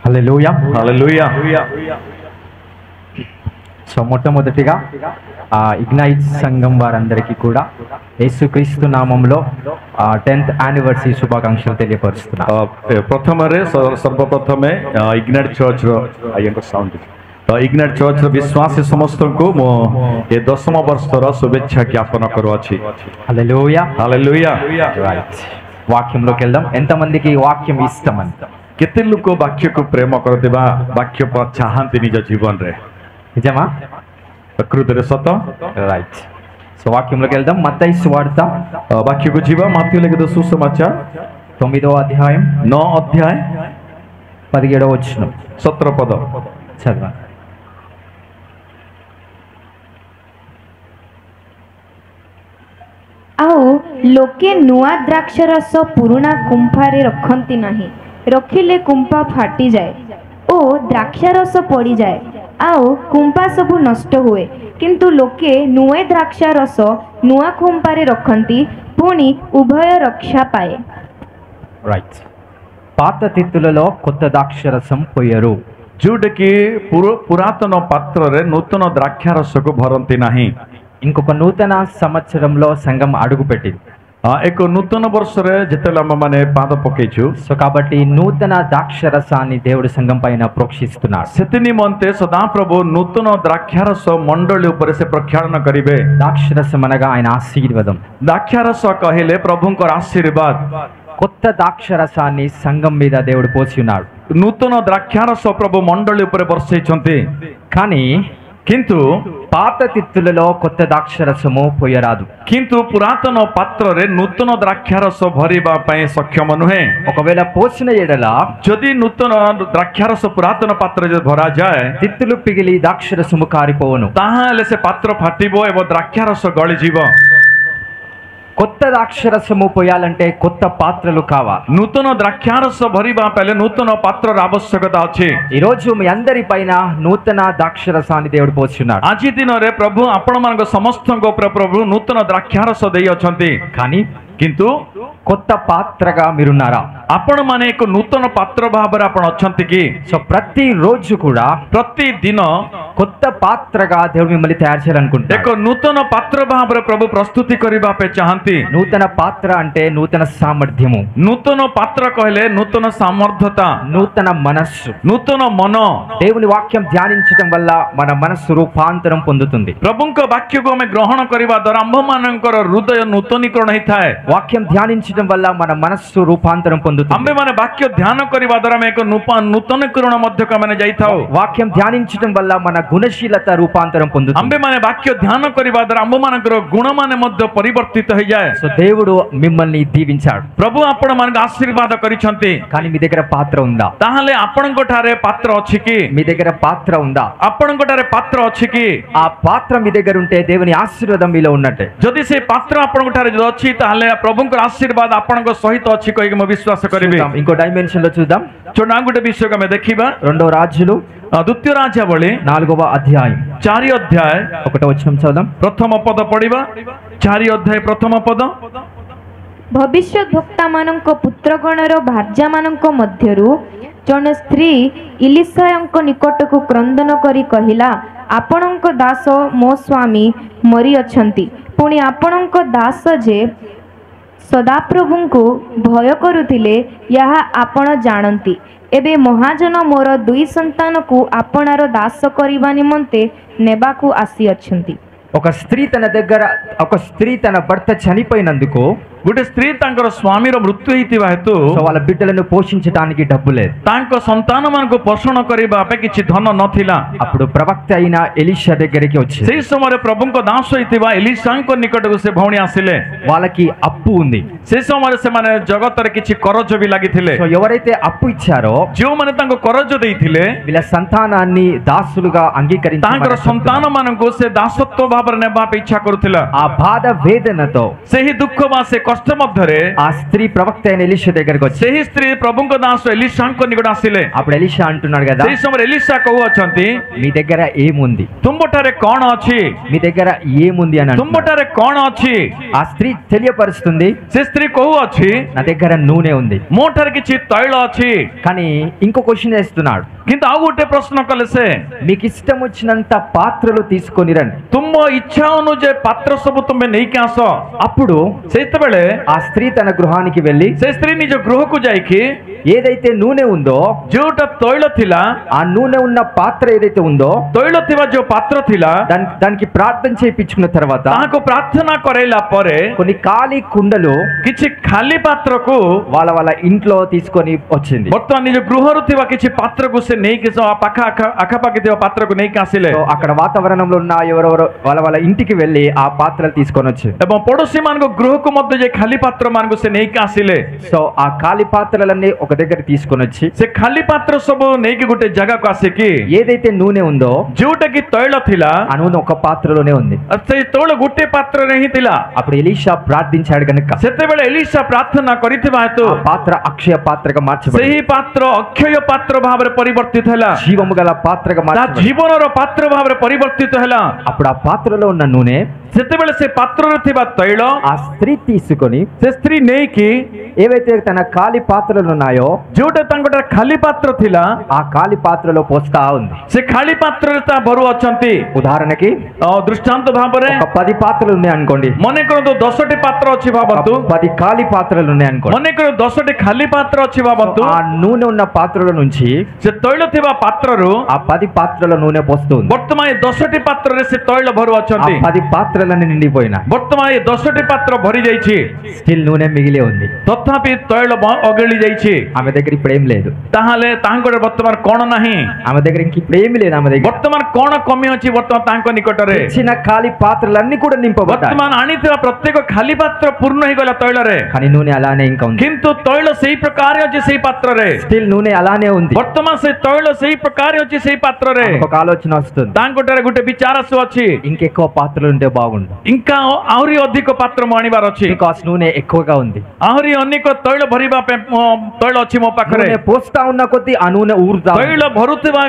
హల్లెలూయా హల్లెలూయా. So మొట్టమొదటిగా ignite సంఘం వారందరికీ కూడా యేసుక్రీస్తు నామంలో 10th యానివర్సరీ శుభాకాంక్షలు తెలియపరుస్తున్నా. ପ୍ରଥମରେ ସର୍ବପ୍ରଥମେ ଇଗ୍ନାଇଟ୍ ଚର୍ଚ୍ଚର ଆଜ୍ଞାଙ୍କ ସାଉଣ୍ଡ ଇଗ୍ନାଇଟ୍ ଚର୍ଚ୍ଚର ବିଶ୍ୱାସୀ ସମସ୍ତଙ୍କୁ ମୁଁ ଏ 10ମ ବର୍ଷର ଶୁଭେଚ୍ଛା ଜ୍ଞାପନ କରୁଅଛି. హల్లెలూయా ହାଲେଲୁୟା. రైట్, వాక్యంలోకి వెళ్దాం. ఎంతమందికి ఈ వాక్యం ఇష్టం అంత? କେତେ ଲୋକ ବାକ୍ୟକୁ ପ୍ରେମ କରୁଥିବା ବାକ୍ୟ ଚାହାନ୍ତି ନିଜ ଜୀବନରେ? నిజమా? ପ୍ରକୃତରେ ସତ. రైట్, సో వాక్యంలోకి వెళ్దాం. మత్తయి సువార్త ବାକ୍ୟକୁ ଯିବା. ମାତ୍ୟ ଲିଖିତ ସୁସମାଚାର 9వ అధ్యాయం 9 ଅଧ୍ୟାୟ 17వ వచనం 17 ପଦ చదవండి. ଆଉ ଲୋକେ ନୂଆ ଦ୍ରାକ୍ଷରସ ପୁରୁଣା କୁମ୍ଭାରେ ରଖନ୍ତି ନାହିଁ, ରଖିଲେ କୁମ୍ଭା ଫାଟିଯାଏ ଓ ଦ୍ରାକ୍ଷାରସ ପଡ଼ିଯାଏ, ଆଉ କୁମ୍ଭା ସବୁ ନଷ୍ଟ ହୁଏ। କିନ୍ତୁ ଲୋକେ ନୂଆ ଦ୍ରାକ୍ଷାରସ ନୂଆ କୁମ୍ଭାରେ ରଖନ୍ତି, ପୁଣି ଉଭୟ ରକ୍ଷା ପାଏ। రైట్, పాత తిత్తులలో కొత్త ద్రాక్షరసం పోయరు. ଯୋଉଟାକି ପୁରାତନ ପାତ୍ରରେ ନୂତନ ଦ୍ରାକ୍ଷାରସକୁ ଭରନ୍ତି ନାହିଁ. ఇంకొక నూతన సంవత్సరంలో సంఘం అడుగుపెట్టింది. ଏକ ନୂତନ ବର୍ଷରେ ଯେତେବେଳେ ଆମମାନେ ପାଦ ପକେଇଛୁ, సో కాబట్టి నూతన ద్రాక్షరసాన్ని దేవుడు సంఘం పైన ప్రోక్షిస్తున్నాడు. ସେଥି ନିମନ୍ତେ ସଦାପ୍ରଭୁ ନୂତନ ଦ୍ରାକ୍ଷାରସ ମଣ୍ଡଳୀ ଉପରେ ସେ ପ୍ରକ୍ଷାଳନ କରିବେ. ద్రాక్షరసం అనగా ఆయన ఆశీర్వాదం. ଦ୍ରାକ୍ଷାରସ କହିଲେ ପ୍ରଭୁଙ୍କର ଆଶୀର୍ବାଦ. కొత్త ద్రాక్షరసాన్ని సంఘం మీద దేవుడు పోసి ఉన్నాడు. ନୂତନ ଦ୍ରାକ୍ଷାରସ ପ୍ରଭୁ ମଣ୍ଡଳୀ ଉପରେ ବର୍ଷେଇଛନ୍ତି. కానీ କିନ୍ତୁ పాత తిత్తులలో కొత్త ద్రాక్షరసము పోయరాదు. କିନ୍ତୁ పురాతନ ପାତ୍ରରେ ନୂତନ ଦ୍ରାକ୍ଷାରସ ଭରିବା ପାଇଁ ସକ୍ଷମ ନୁହେଁ. ఒకవేళ పోసిన ఎడల ଯଦି ନୂତନ ଦ୍ରାକ୍ଷାରସ ପୁରାତନ ପାତ୍ରରେ ଯଦି ଭରାଯାଏ, తిత్తులు పిగిలి ద్రాక్షరసము కారిపోవును. ତାହେଲେ ସେ ପାତ୍ର ଫାଟିବ ଏବଂ ଦ୍ରାକ୍ଷାରସ ଗଳିଯିବ. కొత్త ద్రాక్షరసము పోయాలంటే కొత్త పాత్రలు కావాలి. ନୂତନ ଦ୍ରାକ୍ଷାରସ ଭରିବା ପାଇଁ ନୂତନ ପାତ୍ରର ଆବଶ୍ୟକତା ଅଛି. ఈ రోజు మీ అందరి పైన నూతన ద్రాక్షరసాన్ని దేవుడు పోస్తున్నాడు. ଆଜି ଦିନରେ ପ୍ରଭୁ ଆପଣମାନଙ୍କ ସମସ୍ତଙ୍କ ଉପରେ ପ୍ରଭୁ ନୂତନ ଦ୍ରାକ୍ଷାରସ ଦେଇଅଛନ୍ତି. కానీ କିନ୍ତୁ కొత్త పాత్రగా మీరున్నారా? ଆପଣମାନେ ଏକ ନୂତନ ପାତ୍ର ଭାବରେ ଆପଣ ଅଛନ୍ତି କି? సో ప్రతి రోజు కూడా ପ୍ରତିଦିନ కొత్త పాత్రగా దేవుడు మిమ్మల్ని తయారు చేయాలనుకుంటాడు. ଏକ ନୂତନ ପାତ୍ର ଭାବରେ ପ୍ରଭୁ ପ୍ରସ୍ତୁତି କରିବା ପାଇଁ ଚାହାନ୍ତି. నూతన పాత్ర అంటే నూతన సామర్థ్యము, ନୂତନ ପାତ୍ର କହିଲେ ନୂତନ ସାମର୍ଥ୍ୟତା, నూతన మనస్సు. ନୂତନ ମନ. దేవుని వాక్యం ధ్యానించడం వల్ల మన మనస్సు రూపాంతరం పొందుతుంది. ପ୍ରଭୁଙ୍କ ବାକ୍ୟକୁ ଆମେ ଗ୍ରହଣ କରିବା ଦ୍ୱାରା ଆମ୍ଭମାନଙ୍କର ହୃଦୟ ନୂତନୀକରଣ ହେଇଥାଏ. వాక్యం ధ్యానించడం వల్ల మన మనస్సు రూపాంతరం పొందుతుంది. ଆମ୍ଭେମାନେ ବାକ୍ୟ ଧ୍ୟାନ କରିବା ଦ୍ୱାରା ଆମେ ଏକ ନୂତନୀକରଣ ମଧ୍ୟକୁ ଆମେ ଯାଇଥାଉ. వాక్యం ధ్యానించడం వల్ల మన గుణశీలత రూపాంతరం పొందుతుంది. ଆମ୍ଭେମାନେ ବାକ୍ୟ ଧ୍ୟାନ କରିବା ଦ୍ୱାରା ଆମ୍ଭମାନଙ୍କର ଗୁଣମାନେ ମଧ୍ୟ ପରିବର୍ତ୍ତିତ ହେଇଯାଏ. సో దేవుడు మిమ్మల్ని దీవించాడు. ପ୍ରଭୁ ଆପଣମାନଙ୍କୁ ଆଶୀର୍ବାଦ କରିଛନ୍ତି. కానీ మీ దగ్గర పాత్ర ఉందా? ତାହେଲେ ଆପଣଙ୍କ ଠାରେ ପାତ୍ର ଅଛି କି? మీ దగ్గర పాత్ర ఉందా? ଆପଣଙ୍କ ଠାରେ ପାତ୍ର ଅଛି କି? ఆ పాత్ర మీ దగ్గర ఉంటే దేవుని ఆశీర్వాదం మీలో ఉన్నట్టే. ଯଦି ସେ ପାତ୍ର ଆପଣଙ୍କ ଠାରେ ଯଦି ଅଛି, ତାହେଲେ ପ୍ରଭୁଙ୍କର ଆଶୀର୍ବାଦ ଆପଣଙ୍କ ସହିତ ଅଛି କହିକି ମୁଁ ବିଶ୍ୱାସ କରିବି. ఇంకో డైమెన్షన్ లో చూద్దాం. చూడండి, ଆଉ ଗୋଟେ ବିଷୟକୁ ଆମେ ଦେଖିବା. రెండో రాజులు ଦ୍ୱିତୀୟ ରାଜାବଳୀ 4వ అధ్యాయం 4 ଅଧ୍ୟାୟ 1వ వచనం చదుదాం. ପ୍ରଥମ ପଦ ପଢିବା. 4 ଅଧ୍ୟାୟ ପ୍ରଥମ ପଦ. ଭବିଷ୍ୟତ ଭକ୍ତାମାନଙ୍କ ପୁତ୍ରଗଣର ଭାର୍ଯ୍ୟାମାନଙ୍କ ମଧ୍ୟରୁ ଜଣେ ସ୍ତ୍ରୀ ଇଲିଶାଙ୍କ ନିକଟକୁ କ୍ରନ୍ଦନ କରି କହିଲା, ଆପଣଙ୍କ ଦାସ ମୋ ସ୍ୱାମୀ ମରିଅଛନ୍ତି, ପୁଣି ଆପଣଙ୍କ ଦାସ ଯେ ସଦାପ୍ରଭୁଙ୍କୁ ଭୟ କରୁଥିଲେ ଏହା ଆପଣ ଜାଣନ୍ତି। ଏବେ ମହାଜନ ମୋର 2 ସନ୍ତାନକୁ ଆପଣାର ଦାସ କରିବା ନିମନ୍ତେ ନେବାକୁ ଆସିଅଛନ୍ତି। ఒక స్త్రీ తన భర్త చనిపోయినందుకు ଗୋଟେ ସ୍ତ୍ରୀ ତାଙ୍କର ସ୍ୱାମୀର ମୃତ୍ୟୁ ହେଇଥିବା ହେତୁ సో వాళ్ళ బిడ్డలను పోషించడానికి డబ్బు లేదు. ତାଙ୍କ ସନ୍ତାନମାନଙ୍କୁ ପୋଷଣ କରିବା ପାଇଁ କିଛି ଧନ ନଥିଲା. అప్పుడు ప్రవక్త అయిన ఎలీషా దగ్గరికి వచ్చి ସେହି ସମୟରେ ପ୍ରଭୁଙ୍କ ଦାସ ହେଇଥିବା ଏଲିଶାଙ୍କ ନିକଟକୁ ସେ ଭଉଣୀ ଆସିଲେ. వాళ్ళకి అప్పు ఉంది. ସେ ସମୟରେ ସେମାନେ ଜଗତରେ କିଛି କରଜ ବି ଲାଗିଥିଲେ. సో ఎవరైతే అప్పు ఇచ్చారో ଯେଉଁମାନେ ତାଙ୍କୁ କରଜ ଦେଇଥିଲେ, వీళ్ళ సంతానాన్ని దాసులుగా అంగీకరించి ତାଙ୍କର ସନ୍ତାନମାନଙ୍କୁ ସେ ଦାସତ୍ୱ ଭାବରେ ନେବା ପାଇଁ ଇଚ୍ଛା କରୁଥିଲା. ఆ బాధ వేదనతో ସେହି ଦୁଃଖ ବା ସେ କଷ୍ଟ ମଧ୍ୟରେ ఆ స్త్రీ ప్రవక్త అయిన ఎలీషా దగ్గరికి వచ్చి ସେହି ସ୍ତ୍ରୀ ପ୍ରଭୁଙ୍କ ଦାସ ଏଲିଶାଙ୍କ ନିକଟ ଆସିଲେ। అప్పుడు ఎలీషా అంటున్నాడు కదా, ସେହି ସମୟରେ ଏଲିଶା କହୁଅଛନ୍ତି మీ దగ్గర ఏముంది, ତୁମ୍ଭଠାରେ କଣ ଅଛି, మీ దగ్గర ఏముంది అని అంటున్నాడు. ତୁମ୍ଭଠାରେ କଣ ଅଛି। ఆ స్త్రీ తెలియపరుస్తుంది, ସେ ସ୍ତ୍ରୀ କହୁଅଛି నా దగ్గర నూనె ఉంది. ମୋ ଠାରେ କିଛି ତୈଳ ଅଛି। కానీ ఇంకో క్వశ్చన్ వేస్తున్నాడు, କିନ୍ତୁ ଆଉ ଗୋଟେ ପ୍ରଶ୍ନ କଲେ ସେ, మీకు ఇష్టం వచ్చినంత పాత్రలు తీసుకొని రండి. ତୁମ ଇଚ୍ଛା ଅନୁଯାୟୀ ପାତ୍ର ସବୁ ତୁମେ ନେଇକି ଆସ। అప్పుడు ସେତେବେଳେ ఆ స్త్రీ తన గృహానికి వెళ్ళి ସେ ସ୍ତ୍ରୀ ନିଜ ଗୃହକୁ ଯାଇକି ఏదైతే నూనె ఉందో ଯୋଉଟା ତୈଳ ଥିଲା, ఆ నూనె ఉన్న పాత్ర ఏదైతే ఉందో ତୈଳ ଥିବା ଯୋଉ ପାତ୍ର ଥିଲା దానికి ప్రార్థన చేయించుకున్న తర్వాత ତାହାକୁ ପ୍ରାର୍ଥନା କରାଇଲା ପରେ కొన్ని ఖాళీ కుండలు କିଛି ଖାଲି ପାତ୍ରକୁ వాళ్ళ వాళ్ళ ఇంట్లో తీసుకొని వచ్చింది. ବର୍ତ୍ତମାନ ନିଜ ଗୃହରୁ ଥିବା କିଛି ପାତ୍ରକୁ ସେ ନେଇକି ଆଖାପାଖି ଥିବା ପାତ୍ରକୁ ନେଇକି ଆସିଲେ సో అక్కడ వాతావరణంలో ఉన్న ఎవరెవరో వాళ్ళ వాళ్ళ ఇంటికి వెళ్ళి ఆ పాత్రలు తీసుకొని వచ్చి ଏବଂ ପଡୋଶୀ ମାନଙ୍କ ଗୃହକୁ ମଧ୍ୟ ଯେ ଖାଲି ପାତ୍ର ମାନଙ୍କୁ ସେ ନେଇକି ଆସିଲେ। సో ఆ ఖాళీ పాత్రలన్నీ ఒక దగ్గర తీసుకొని వచ్చి ସେ ଖାଲି ପାତ୍ର ସବୁ ନେଇକି ଗୋଟେ ଜାଗାକୁ ଆସିକି ఏదైతే నూనె ఉందో ଯୋଉଟା କି ତୈଳ ଥିଲା ఆ నూనె ఒక పాత్రలోనే ఉంది. ସେଇ ତୈଳ ଗୋଟେ ପାତ୍ରରେ ହିଁ ଥିଲା। అప్పుడు ఎలీషా ప్రార్థించాడు కనుక ସେତେବେଳେ ଏଲିଶା ପ୍ରାର୍ଥନା କରିଥିବା ହେତୁ ఆ పాత్ర అక్షయ పాత్రగా మార్చబడింది. ସେହି ପାତ୍ର ଅକ୍ଷୟ ପାତ୍ର ଭାବରେ ପରିବର୍ତ୍ତିତ ହେଲା, జీవము గల పాత్రగా ତା మార్చబడింది. ଜୀବନର ପାତ୍ର ଭାବରେ ପରିବର୍ତ୍ତିତ ହେଲା। అప్పుడు ఆ పాత్రలో ఉన్న నూనె ସେତେବେଳେ ସେ ପାତ୍ରରେ ଥିବା ତୈଳ ఆ స్త్రీ తీసుకొని ସେ ସ୍ତ୍ରୀ ନେଇକି ఏవైతే తన ఖాళీ పాత్రలు ఉన్నాయో ଯୋଉଟା ତାଙ୍କର ଖାଲି ପାତ୍ର ଥିଲା ఆ ఖాళీ పాత్రలో పోస్తా ఉంది. ସେ ଖାଲି ପାତ୍ରରେ ତା ଭରୁ ଅଛନ୍ତି। ఉదాహరణకి ଦୃଷ୍ଟାନ୍ତ ଭାବରେ ఒక 10 పాత్రలు ఉన్నాయి అనుకోండి, ମନେ କରନ୍ତୁ 10ଟି ପାତ୍ର ଅଛି ଭାବନ୍ତୁ, 10 ఖాళీ పాత్రలు ఉన్నాయి అనుకోండి. ମନେ କର 10ଟି ଖାଲି ପାତ୍ର ଅଛି ଭାବନ୍ତୁ। ఆ నూనె ఉన్న పాత్రల నుంచి ସେ ତୈଳ ଥିବା ପାତ୍ରରୁ ఆ 10 పాత్రల నూనె పోస్తుంది. ବର୍ତ୍ତମାନ ଏ 10ଟି ପାତ୍ରରେ ସେ ତୈଳ ଭରୁ ఆ ଅଛନ୍ତି। 10 పాత్రలన్నీ నిండిపోయినా ବର୍ତ୍ତମାନ ଏ 10ଟି ପାତ୍ର ଭରି ଯାଇଛି, స్టిల్ నూనె మిగిలే ఉంది. ତଥାପି తୈଳ ଅଗଳି ଯାଇଛି। ఆమె దగ్గర ఇప్పుడు ఏం లేదు, ତାହେଲେ ତାଙ୍କର ବର୍ତ୍ତମାନ କଣ ନାହିଁ, ఆమె దగ్గర ఇంక ఇప్పుడు ఏమీ లేదు. ఆమె దగ్గర ବର୍ତ୍ତମାନ କଣ କମି ଅଛି ବର୍ତ୍ତମାନ ତାଙ୍କ ନିକଟରେ? ఇచ్చిన ఖాళీ పాత్రలన్నీ కూడా నింపబడ్డాయి, ବର୍ତ୍ତମାନ ଆଣିଥିବା ପ୍ରତ୍ୟେକ ଖାଲି ପାତ୍ର ପୂର୍ଣ୍ଣ ହେଇଗଲା ତୈଳରେ, కానీ నూనె అలానే ఇంకా ఉంది. କିନ୍ତୁ ତୈଳ ସେଇ ପ୍ରକାର ଅଛି ସେଇ ପାତ୍ରରେ। స్టిల్ నూనె అలానే ఉంది. ବର୍ତ୍ତମାନ ସେ ତୈଳ ସେଇ ପ୍ରକାର ଅଛି ସେଇ ପାତ୍ରରେ। ఒక ఆలోచన వస్తుంది, ତାଙ୍କଠାରେ ଗୋଟେ ବିଚାର ଆସୁଅଛି, ఇంకెక్కువ పాత్రలు ఉంటే బాగుండు, ఇంకా ଆହୁରି ଅଧିକ ପାତ୍ର ମୁଁ ଆଣିବାର ଅଛି, బికాస్ నూనె ఎక్కువగా ఉంది. ଆହୁରି ଅନେକ ତୈଳ ଭରିବା ପାଇଁ ତୈଳ ଅଛି ମୋ ପାଖରେ। నూనె పోస్తా ఉన్న కొద్దీ ఆ నూనె ఊరుతా ఉంది. ତୈଳ ଭରୁଥିବା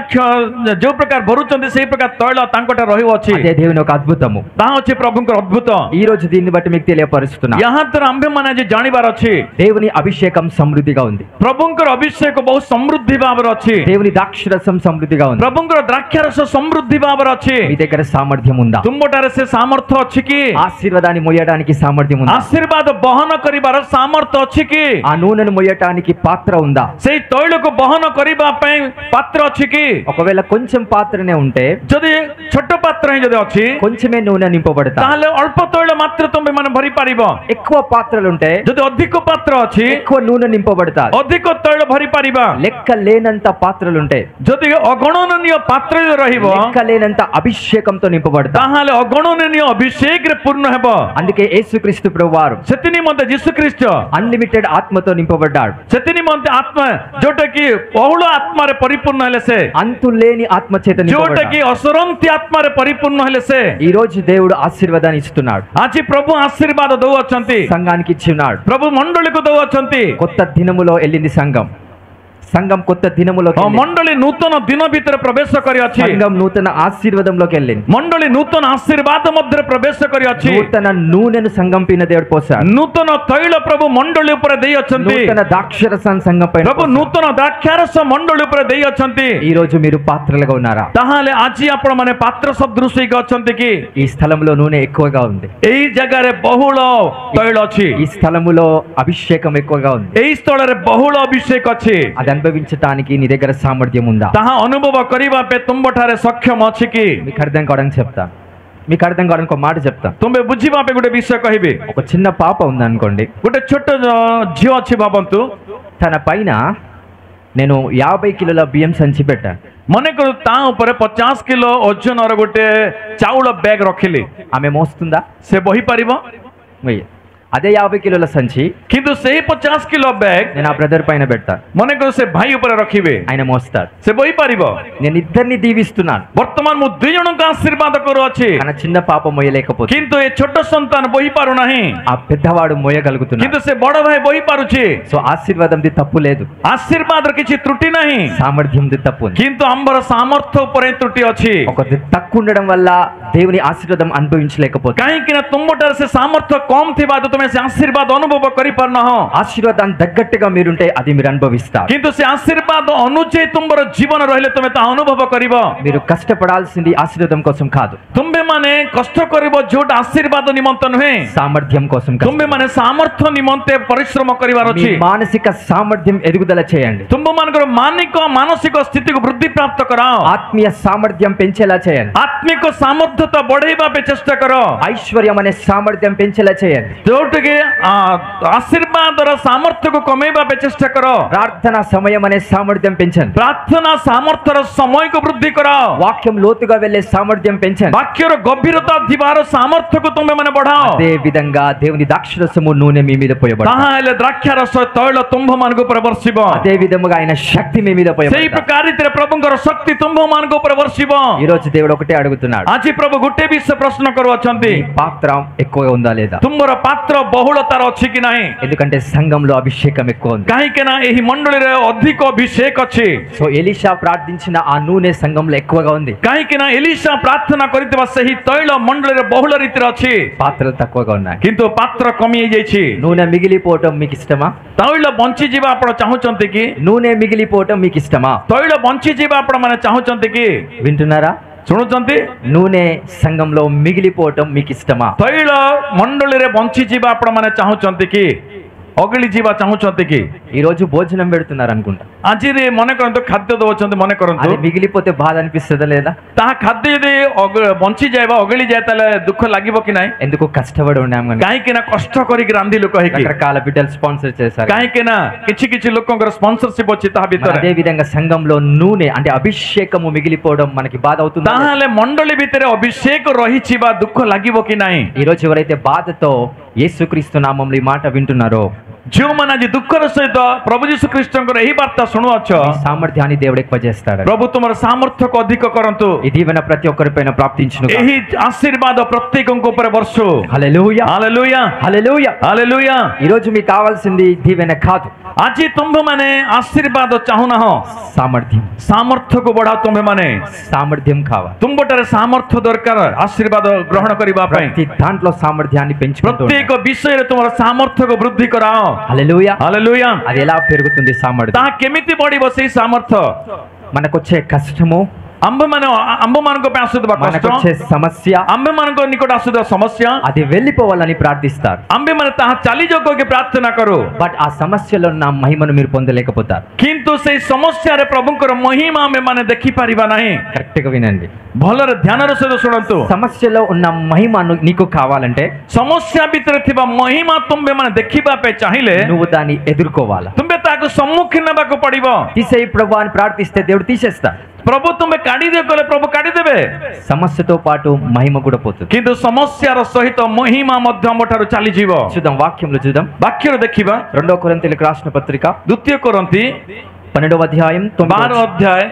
ଯୋଉ ପ୍ରକାର ଭରୁଛନ୍ତି ସେଇ ପ୍ରକାର ତୈଳ ତାଙ୍କଠାରେ ରହିଅଛି। అదే దేవుని ఒక అద్భుతము. ତାହା ଅଛି ପ୍ରଭୁଙ୍କର ଅଦ୍ଭୁତ। ఈ రోజు దీన్ని బట్టి మీకు తెలియపరుస్తున్నా, ଏହା ଦ୍ୱାରା ଆମ୍ଭେମାନେ ଆଜି ଜାଣିବାର ଅଛି దేవుని అభిషేకం సమృద్ధిగా ఉంది, ପ୍ରଭୁଙ୍କର ଅଭିଷେକ ବହୁତ ସମୃଦ୍ଧି ଭାବରେ ଅଛି, దేవుని ద్రాక్షరసం సమృద్ధిగా ఉంది. ପ୍ରଭୁଙ୍କର ଦ୍ରାକ୍ଷାରସ ସମୃଦ୍ଧି ଭାବରେ ଅଛି। మీ దగ్గర సామర్థ్యం ఉందా? ତୁମଠାରେ ସେ ସାମର୍ଥ୍ୟ ଅଛି କି? ఆశీర్వాదాన్ని మొయ్యడానికి సామర్థ్యం ఉందా? ଆଶୀର୍ବାଦ ବହନ କରିବାର ସାମର୍ଥ୍ୟ ଅଛି କି? ఆ నూనెను మొయ్యటానికి పాత్ర ఉందా? ସେଇ ତୈଳକୁ ବହନ କରିବା ପାଇଁ ପାତ୍ର ଅଛି କି? ఒకవేళ కొంచెం పాత్రనే ఉంటే ଯଦି ଛୋଟ ପାତ୍ର ହିଁ ଯଦି ଅଛି కొంచెమే నూనె నింపబడతా, ତାହେଲେ ଅଳ୍ପ ତୈଳ ମାତ୍ର ତୁମେ ମାନେ ଭରି ପାରିବ। ఎక్కువ పాత్రలు ఉంటే ଯଦି ଅଧିକ ପାତ୍ର ଅଛି ఎక్కువ నూనె నింపబడతా. ଅଧିକ ତୈଳ ଭରି ପାରିବା। లెక్క లేనంత పాత్రలుంటే, ଯଦି ଅଗଣନୀୟ ପାତ୍ର ରହିବ లెక్క లేనంత అభిషేకంతో నింపబడతా. ତାହେଲେ ଅଗଣନୀୟ ଅଭିଷେକରେ ପୂର୍ଣ୍ଣ ହେବ। అందుకే యేసుక్రీస్తు ప్రభువారు ସେଥି ନିମନ୍ତେ ଯୀଶୁ ଖ୍ରୀଷ୍ଟ అన్లిమిటెడ్ ఆత్మతో నింపబడ్డాడు. ସେଥି ନିମନ୍ତେ ଆତ୍ମା ଯୋଉଟା କି ବହୁଳ ଆତ୍ମାରେ ପରିପୂର୍ଣ୍ଣ ହେଲେ ସେ, అంతులేని ఆత్మ చేత ଯୋଉଟା କି నింపబడ్డాడు. ଅସରନ୍ତି ଆତ୍ମାରେ ପରିପୂର୍ଣ୍ଣ ହେଲେ ସେ। ఈ రోజు దేవుడు ఆశీర్వాదాన్ని ఇస్తున్నాడు, ଆଜି ପ୍ରଭୁ ଆଶୀର୍ବାଦ ଦଉଅଛନ୍ତି, సంఘానికి ఇచ్చిన్నాడు. ପ୍ରଭୁ ମଣ୍ଡଳୀକୁ ଦଉଅଛନ୍ତି। కొత్త దినములో వెళ్ళింది సంఘం. సంఘం కొత్త దినములోకి వెళ్ళింది. ମଣ୍ଡଳୀ ନୂତନ ଦିନ ଭିତରେ ପ୍ରବେଶ କରିଅଛି। సంఘం నూతన ఆశీర్వాదంలోకి వెళ్ళింది. ମଣ୍ଡଳୀ ନୂତନ ଆଶୀର୍ବାଦ ମଧ୍ୟରେ ପ୍ରବେଶ କରିଅଛି। నూతన నూనెను సంఘం పైన దేవుడు పోసాడు. ନୂତନ ତୈଳ ପ୍ରଭୁ ମଣ୍ଡଳୀ ଉପରେ ଦେଇଅଛନ୍ତି। నూతన ద్రాక్షరసాన్ని సంఘం పైన ପ୍ରଭୁ పోసాడు. ନୂତନ ଦ୍ରାକ୍ଷାରସ ମଣ୍ଡଳୀ ଉପରେ ଦେଇଅଛନ୍ତି। ఈ రోజు మీరు పాత్రలుగా ఉన్నారా? ତାହେଲେ ଆଜି ଆପଣ ମାନେ ପାତ୍ର ସଦୃଶ ହେଇକି ଅଛନ୍ତି କି? ఈ స్థలంలో నూనె ఎక్కువగా ఉంది. ଏଇ ଜାଗାରେ ବହୁଳ ତୈଳ ଅଛି, ఈ స్థలములో అభిషేకం ఎక్కువగా ఉంది. ଏଇ ସ୍ଥଳରେ ବହୁଳ ଅଭିଷେକ ଅଛି। అది అనుభవించడానికి నీ దగ్గర సామర్థ్యం ఉందా? ତାହା ଅନୁଭବ କରିବା ପାଇଁ ତୁମ୍ଭଠାରେ ସକ୍ଷମ ଅଛି କି? మీకు అర్థం కావడానికి చెప్తాను, మీకు అర్థం కావడానికి ఒక మాట చెప్తాను. ତୁମେ ବୁଝିବା ପାଇଁ ଗୋଟେ ବିଷୟ କହିବି। ఒక చిన్న పాప ఉంది అనుకోండి, ଗୋଟେ ଛୋଟ ଝିଅ ଅଛି ଭାବନ୍ତୁ, తన పైన నేను 50 కిలోల బియ్యం సంచి పెట్టాను. ମନେକର ତା ଉପରେ 50 କିଲୋ ଓଜନର ଗୋଟେ ଚାଉଳ ବ୍ୟାଗ ରଖିଲି, ఆమె మోస్తుందా? ସେ ବହି ପାରିବ? మొయ్య. అదే 50 కిలోల సంచి କିନ୍ତୁ ସେହି 50 କିଲୋ ବ୍ୟାଗ నేను ఆ బ్రదర్ పైన పెడతాను, ମନେକର ସେ ଭାଇ ଉପରେ ରଖିବେ, ఆయన మోస్తాడు. ସେ ବୋହି ପାରିବ. నేను ఇద్దరిని దీవిస్తున్నాను, ବର୍ତ୍ତମାନ ମୁଁ 2 ଜଣଙ୍କୁ ଆଶୀର୍ବାଦ କରୁଅଛି, కానీ చిన్న పాప మోయలేకపోతే କିନ୍ତୁ ଏ ଛୋଟ ସନ୍ତାନ ବୋହି ପାରୁନାହିଁ, ఆ పెద్దవాడు మోయగలుగుతున్నాడు. କିନ୍ତୁ ସେ ବଡ ଭାଇ ବୋହି ପାରୁଛି. సో ఆశీర్వాదంది తప్పు లేదు, ଆଶୀର୍ବାଦର କିଛି ତ୍ରୁଟି ନାହିଁ, సామర్థ్యంది తప్పు ఉంది. କିନ୍ତୁ ଆମର ସାମର୍ଥ୍ୟ ଉପରେ ତ୍ରୁଟି ଅଛି. ఒకటి తక్కువ ఉండడం వల్ల దేవుని ఆశీర్వాదం అనుభవించలేకపోతే, କାହିଁକି ନା ତୁମଠାରେ ସେ ସାମର୍ଥ୍ୟ କମ୍ ଥିବା ତୁମେ ସେ ଆଶୀର୍ବାଦ ଅନୁଭବ କରିପାରୁନାହଁ, ఆశీర్వాదాన్ని తగ్గట్టుగా మీరుంటే అది మీరు అనుభవిస్తారు. କିନ୍ତୁ ସେ ଆଶୀର୍ବାଦ ଅନୁଯାୟୀ ତୁମର ଜୀବନ ରହିଲେ ତୁମେ ତାହା ଅନୁଭବ କରିବ. మీరు కష్టపడాల్సింది ఆశీర్వాదం కోసం కాదు, ତୁମେମାନେ କଷ୍ଟ କରିବ ଯୋଉଟା ଆଶୀର୍ବାଦ ନିମନ୍ତେ ନୁହେଁ, సామర్థ్యం కోసం కాదు. ତୁମେମାନେ ସାମର୍ଥ୍ୟ ନିମନ୍ତେ ପରିଶ୍ରମ କରିବାର మీ ଅଛି. మానసిక సామర్థ్యం ఎదుగుదల చేయండి, ତୁମମାନଙ୍କର ମାନସିକ ସ୍ଥିତିକୁ ବୃଦ୍ଧି ପ୍ରାପ୍ତ କରାଅ, ఆత్మీయ సామర్థ్యం పెంచేలా చేయండి, ଆତ୍ମିକ ସାମର୍ଥ୍ୟତା ବଢେଇବା ପାଇଁ ଚେଷ୍ଟା କର, ఐశ్వర్యం అనే సామర్థ్యం పెంచేలా చేయండి, ଯୋଉଠିକି ଆଶୀର୍ବାଦର ସାମର୍ଥ୍ୟକୁ କମେଇବା ପାଇଁ ଚେଷ୍ଟା କର, ప్రార్థన సమయం అనే సామర్థ్యం పెంచండి, ପ୍ରାର୍ଥନା ସାମର୍ଥ୍ୟର ସମୟକୁ ବୃଦ୍ଧି କରାଅ, వాక్యం లోతుగా వెళ్ళే సామర్థ్యం పెంచండి. ବାକ୍ୟର ଗଭୀରତା ଥିବାର ସାମର୍ଥ୍ୟକୁ ତୁମେମାନେ ବଢାଅ. అదే విధంగా దేవుని ద్రాక్షరసము నూనె మీ మీద పోయబడుతుంది, ତାହା ହେଲେ ଦ୍ରାକ୍ଷାରସ ତୈଳ ତୁମ୍ଭମାନଙ୍କ ଉପରେ ବର୍ଷିବ. అదే విధముగా ఆయన శక్తి మీ మీద ସେଇ పోయబడుతుంది. ପ୍ରକାର ରୀତିରେ ପ୍ରଭୁଙ୍କର ଶକ୍ତି ତୁମ୍ଭମାନଙ୍କ ଉପରେ ବର୍ଷିବ. ఈ రోజు దేవుడు ఒకటే అడుగుతున్నాడు, ଆଜି ପ୍ରଭୁ ଗୋଟେ ବିଷୟ ପ୍ରଶ୍ନ କରୁଅଛନ୍ତି, ఈ పాత్ర ఎక్కువగా ఉందా లేదా? ତୁମର ପାତ୍ର ବହୁଳତାର ଅଛି କି ନାହିଁ? ఎందుకంటే సంఘంలో అభిషేకం ఎక్కువ ఉంది. କାହିଁକି ନା ଏହି ମଣ୍ଡଳୀରେ ଅଧିକ ଅଭିଷେକ ଅଛି. సో ఎలీషా ప్రార్థించిన ఆ నూనె సంఘంలో ఎక్కువగా ఉంది, କାହିଁକି ନା ଏଲିଶା ପ୍ରାର୍ଥନା କରିଥିବା ସେହି ତୈଳ ମଣ୍ଡଳୀରେ ବହୁଳ ରୀତିରେ ଅଛି, పాత్రలు తక్కువగా ఉన్నాయి. କିନ୍ତୁ ପାତ୍ର କମି ଯାଇଛି. నూనె మిగిలిపోవటం మీకు ఇష్టమా? ତୈଳ ବଞ୍ଚିଯିବା ଆପଣ ଚାହୁଁଛନ୍ତି କି? నూనె మిగిలిపోవటం మీకు ఇష్టమా? ତୈଳ ବଞ୍ଚିଯିବା ଆପଣ ମାନେ ଚାହୁଁଛନ୍ତି କି? వింటున్నారా? ଶୁଣୁଛନ୍ତି? నూనె సంఘంలో మిగిలిపోవటం మీకు ఇష్టమా? ତୈଳ ମଣ୍ଡଳୀରେ ବଞ୍ଚିଯିବା ଆପଣ ମାନେ ଚାହୁଁଛନ୍ତି କି? ଅଗଳି ଯିବା ଚାହୁଁଛନ୍ତି କି? ఈ రోజు భోజనం పెడుతున్నారు అనుకుంటా, ଆଜି ମନେ କରନ୍ତୁ ଖାଦ୍ୟ ଦଉଛନ୍ତି, ମନେ କରନ୍ତୁ అది మిగిలిపోతే బాధ అనిపిస్తుందా లేదా? ତାହା ଖାଦ୍ୟ ଯଦି ବଞ୍ଚିଯାଏ ବା ଅଗଳି ଯାଏ ତାହେଲେ ଦୁଃଖ ଲାଗିବ କି ନାହିଁ? ఎందుకు కష్టపడి ఉన్నాం కనుక. କାହିଁକି ନା କଷ୍ଟ କରିକି ରାନ୍ଧିଲୁ କହିକି, రకరకాల బిడ్డలు స్పాన్సర్ చేశారు. କାହିଁକି ନା କିଛି ଲୋକଙ୍କର స్పాన్సర్‌షిప్ ଅଛି ତାହା మరి ଭିତରେ. అదే విధంగా సంఘంలో నూనె అంటే అభిషేకము మిగిలిపోవడం మనకి బాధ అవుతుంది. ତାହେଲେ ମଣ୍ଡଳୀ ଭିତରେ ଅଭିଷେକ ରହିଛି ବା ଦୁଃଖ ଲାଗିବ କି ନାହିଁ? ఈ రోజు ఎవరైతే బాధతో యేసుక్రీస్తు నామంలో ఈ మాట వింటున్నారో, ଯେଉଁମାନେ ଆଜି ଦୁଃଖର ସହିତ ପ୍ରଭୁ ଯୀଶୁ ଖ୍ରୀଷ୍ଟଙ୍କର ଏହି ବାର୍ତ୍ତା ଶୁଣୁଅଛ, ఈ సామర్థ్యాన్ని దేవుడు ఎక్కువ చేస్తాడు. ପ୍ରଭୁ ତୁମର ସାମର୍ଥ୍ୟକୁ ଅଧିକ କରନ୍ତୁ. ఈ దీవెన ప్రతి ఒక్కరిపైన ప్రాప్తించును. ଏହି ଆଶୀର୍ବାଦ ପ୍ରତ୍ୟେକଙ୍କ ଉପରେ ବର୍ଷୁ. హల్లెలూయా, ହାଲେଲୁୟା, హల్లెలూయా. ହାଲେଲୁୟା. ఈ రోజు మీకు కావాల్సింది దీవెన కాదు, ଆଜି ତୁମ୍ଭେମାନେ ଆଶୀର୍ବାଦ ଚାହୁଁନାହଁ, సామర్థ్యం. ସାମର୍ଥ୍ୟକୁ ବଢାଅ. ତୁମ୍ଭେମାନେ సామర్థ్యం కావాలి. ତୁମ୍ଭଠାରେ ସାମର୍ଥ୍ୟ ଦରକାର ଆଶୀର୍ବାଦ ଗ୍ରହଣ କରିବା ପାଇଁ. ప్రతి దాంట్లో సామర్థ్యాన్ని పెంచుకుంటూ ପ୍ରତ୍ୟେକ ବିଷୟରେ ତୁମର ସାମର୍ଥ୍ୟକୁ ବୃଦ୍ଧି କରାଅ. హల్లెలూయా. ହାଲେଲୁୟା. అది ఎలా పెరుగుతుంది సామర్థ్యం? ତାହା କେମିତି ବଢିବ ସେଇ ସାମର୍ଥ୍ୟ? మనకొచ్చే కష్టము, ଆମ୍ଭମାନଙ୍କ ପାଇଁ ଆସୁଥିବା କଷ୍ଟ, మనకొచ్చే సమస్య, ଆମ୍ଭମାନଙ୍କ ନିକଟ ଆସୁଥିବା ସମସ୍ୟା, అది వెళ్ళిపోవాలని ప్రార్థిస్తారు. ଆମ୍ଭେମାନେ ତାହା ଚାଲିଯାଉ କହିକି ପ୍ରାର୍ଥନା କରୁ, బట్ ఆ సమస్యలో ఉన్న మహిమను మీరు పొందలేకపోతారు. କିନ୍ତୁ ସେଇ ସମସ୍ୟାରେ ପ୍ରଭୁଙ୍କର ମହିମା ଆମେମାନେ ଦେଖିପାରିବା ନାହିଁ. కరెక్ట్ గా వినండి, ଭଲରେ ଧ୍ୟାନର ସହିତ ଶୁଣନ୍ତୁ. సమస్యలో ఉన్న మహిమ నీకు కావాలంటే ସମସ୍ୟା ଭିତରେ ଥିବା ମହିମା ତୁମ୍ଭେମାନେ ଦେଖିବା ପାଇଁ ଚାହିଁଲେ నువ్వు దాన్ని ఎదుర్కోవాలా. ତୁମ୍ଭେ ତାହାକୁ ସମ୍ମୁଖୀନ ହେବାକୁ ପଡିବ. తీసేయి ప్రభు అని ప్రార్థిస్తే దేవుడు తీసేస్తా. ପ୍ରଭୁ ତୁମ୍ଭେ କାଢିଦିଅ କହିଲେ ପ୍ରଭୁ କାଢିଦେବେ, సమస్యతో పాటు మహిమ కూడా పోతుంది. କିନ୍ତୁ ସମସ୍ୟାର ସହିତ ମହିମା ମଧ୍ୟ ଆମ ଠାରୁ ଚାଲିଯିବ. చూద్దాం, వాక్యంలో చూద్దాం. ବାକ୍ୟରେ ଦେଖିବା 2 కొరింథీయులకు రాసిన పత్రిక 2 కొరింథీ 12వ అధ్యాయం 12 ଅଧ୍ୟାୟ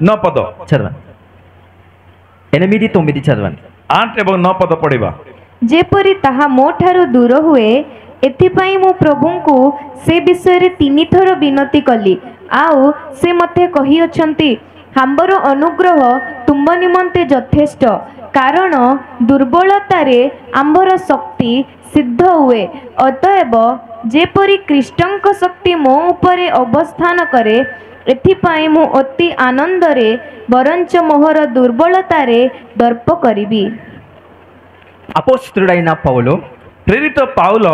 9 ପଦ, చదవండి. 8-9 చదవండి. 8 ଏବଂ 9 ପଦ ପଢିବା. ଯେପରି ତାହା ମୋ ଠାରୁ ଦୂର ହୁଏ, ଏଥିପାଇଁ ମୁଁ ପ୍ରଭୁଙ୍କୁ ସେ ବିଷୟରେ 3 ଥର ବିନତି କଲି। ଆଉ ସେ ମୋତେ କହିଅଛନ୍ତି, ଆମ୍ଭର ଅନୁଗ୍ରହ ତୁମ ନିମନ୍ତେ ଯଥେଷ୍ଟ, କାରଣ ଦୁର୍ବଳତାରେ ଆମ୍ଭର ଶକ୍ତି ସିଦ୍ଧ ହୁଏ। ଅତଏବ ଯେପରି ଖ୍ରୀଷ୍ଟଙ୍କ ଶକ୍ତି ମୋ ଉପରେ ଅବସ୍ଥାନ କରେ, ଏଥିପାଇଁ ମୁଁ ଅତି ଆନନ୍ଦରେ ବରଞ୍ଚ ମୋହର ଦୁର୍ବଳତାରେ ଦର୍ପ କରିବି। అపోస్తలుడైన పౌలు, ପ୍ରେରିତ ପାଉଲ,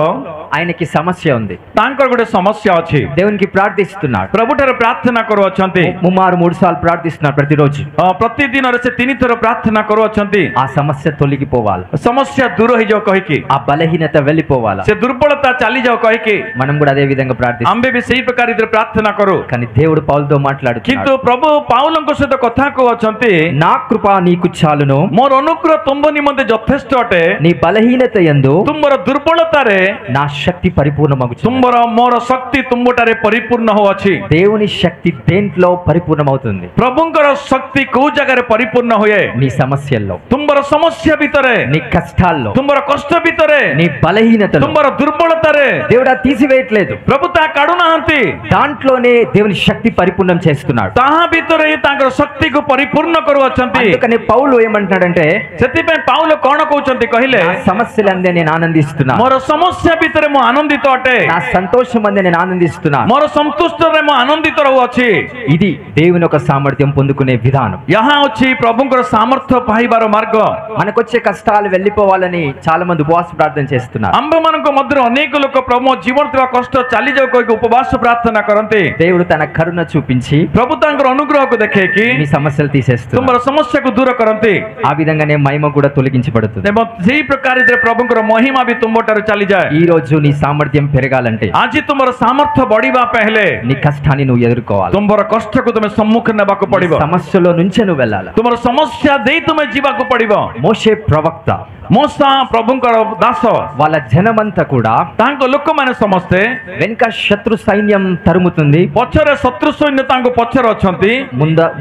ఆయనకి సమస్య ఉంది, ତାଙ୍କର ଗୋଟେ ସମସ୍ୟା ଅଛି, దేవునికి ప్రార్థిస్తున్నాడు. ପ୍ରଭୁଠାରେ ପ୍ରାର୍ଥନା କରୁଅଛନ୍ତି, 3 సార్లు ప్రార్థిస్తున్నాడు ప్రతిరోజు. ପ୍ରତିଦିନରେ ସେ 3 ଥର ପ୍ରାର୍ଥନା କରୁଅଛନ୍ତି, ఆ సమస్య తొలగిపోవాలి, ସମସ୍ୟା ଦୂର ହେଇଯାଉ କହିକି, ఆ బలహీనత వెళ్ళిపోవాలి. ସେ ଦୁର୍ବଳତା ଚାଲିଯାଉ କହିକି మనం కూడా అదే విధంగా ప్రార్థిస్తాం. ଆମ୍ଭେ ବି ସେଇ ପ୍ରକାର ରୀତିରେ ପ୍ରାର୍ଥନା କରୁ। కానీ దేవుడు పౌలుతో మాట్లాడుతున్నాడు, କିନ୍ତୁ ପ୍ରଭୁ ପାଉଲଙ୍କ ସହିତ କଥା କହୁଅଛନ୍ତି, నా కృప నీకు చాలును, ମୋର ଅନୁଗ୍ରହ ତୁମ ନିମନ୍ତେ ଯଥେଷ୍ଟ ଅଟେ, నీ బలహీనత యందు ତୁମର దుర్బలతారే నా శక్తి పరిపూర్ణమగుచున్నది. తుంబర మోర శక్తి తుంబటారే పరిపూర్ణ హోଅଛି. దేవుని శక్తి దేంట్లో పరిపూర్ణమవుతుంది? ପ୍ରଭୁଙ୍କର ଶକ୍ତି କୋଉ ଜାଗାରେ ପରିପୂର୍ଣ୍ଣ ହୁଏ? నీ సమస్యల్లో, ତୁମର ସମସ୍ୟା ଭିତରେ, నీ కష్టాల్లో, ତୁମର କଷ୍ଟ ଭିତରେ, నీ బలహీనతలో ତୁମର ଦୁର୍ବଳତାରେ దేవుడు అది తీసివేయట్లేదు. ପ୍ରଭୁ ତାହା କାଢୁନାହାନ୍ତି. దాంట్లోనే దేవుని శక్తి పరిపూర్ణం చేస్తున్నాడు. ତାହା ଭିତରେ ହିଁ ତାଙ୍କର ଶକ୍ତିକୁ ପରିପୂର୍ଣ୍ଣ କରୁଅଛନ୍ତି. అందుకని పౌలు ఏమంటున్నాడంటే, ସେଥିପାଇଁ ପାଉଲ କଣ କହୁଛନ୍ତି କହିଲେ, నా సమస్యలందే నేను ఆనందిస్తున్నా, ମୋର ସମସ୍ୟା ଭିତରେ ମୁଁ ଆନନ୍ଦିତ ଅଟେ, నా సంతోషం అందే నేను ఆనందిస్తున్నా. ମୋର ସନ୍ତୁଷ୍ଟରେ ମୁଁ ଆନନ୍ଦିତ ରହୁଅଛି. ఇది దేవుని ఒక సామర్థ్యం పొందుకునే విధానం. ଏହା ଅଛି ପ୍ରଭୁଙ୍କର ସାମର୍ଥ୍ୟ ପାଇବାର ମାର୍ଗ. మనకొచ్చే కష్టాలు వెళ్ళిపోవాలని చాలా మంది ఉపవాస ప్రార్థన చేస్తున్నారు. ଆମ୍ଭମାନଙ୍କ ମଧ୍ୟରେ ଅନେକ ଲୋକ ପ୍ରଭୁ ମୋ ଜୀବନ ଥିବା କଷ୍ଟ ଚାଲିଯାଉ କହିକି ଉପବାସ ପ୍ରାର୍ଥନା କରନ୍ତି. దేవుడు తన కరుణ చూపించి ପ୍ରଭୁ ତାଙ୍କର ଅନୁଗ୍ରହକୁ ଦେଖେଇକି మీ సమస్యలు తీసేస్తున్నారు. ତୁମର ସମସ୍ୟାକୁ ଦୂର କରନ୍ତି. ఆ విధంగానే మహిమ కూడా తొలగించబడుతుంది. ଏବଂ ସେଇ ପ୍ରକାରରେ ପ୍ରଭୁଙ୍କର ମହିମା ବି ତୁମଠାରୁ ଚାଲିଯାଏ. ఈ రోజు నీ సామర్థ్యం పెరగాలంటే ଆଜି ତୁମର ସାମର୍ଥ୍ୟ ବଢିବା ପାଇଁ ହେଲେ నీ కష్టాన్ని నువ్వు ఎదుర్కోవాలి. ତୁମର କଷ୍ଟକୁ ତୁମେ ସମ୍ମୁଖୀନ ନେବାକୁ ପଡିବ. సమస్యలో నుంచే నువ్వు వెళ్ళాలి. ତୁମର ସମସ୍ୟା ଦେଇ ତୁମେ ଯିବାକୁ ପଡିବ. మోషే ప్రవక్త ମୋସା ପ୍ରଭୁଙ୍କର ଦାସ, వాళ్ళ జనమంతా కూడా ତାଙ୍କ ଲୋକମାନେ ସମସ୍ତେ వెనుక శత్రు సైన్యం తరుముతుంది, ପଛରେ ଶତ୍ରୁ ସୈନ୍ୟ ତାଙ୍କ ପଛରେ ଅଛନ୍ତି,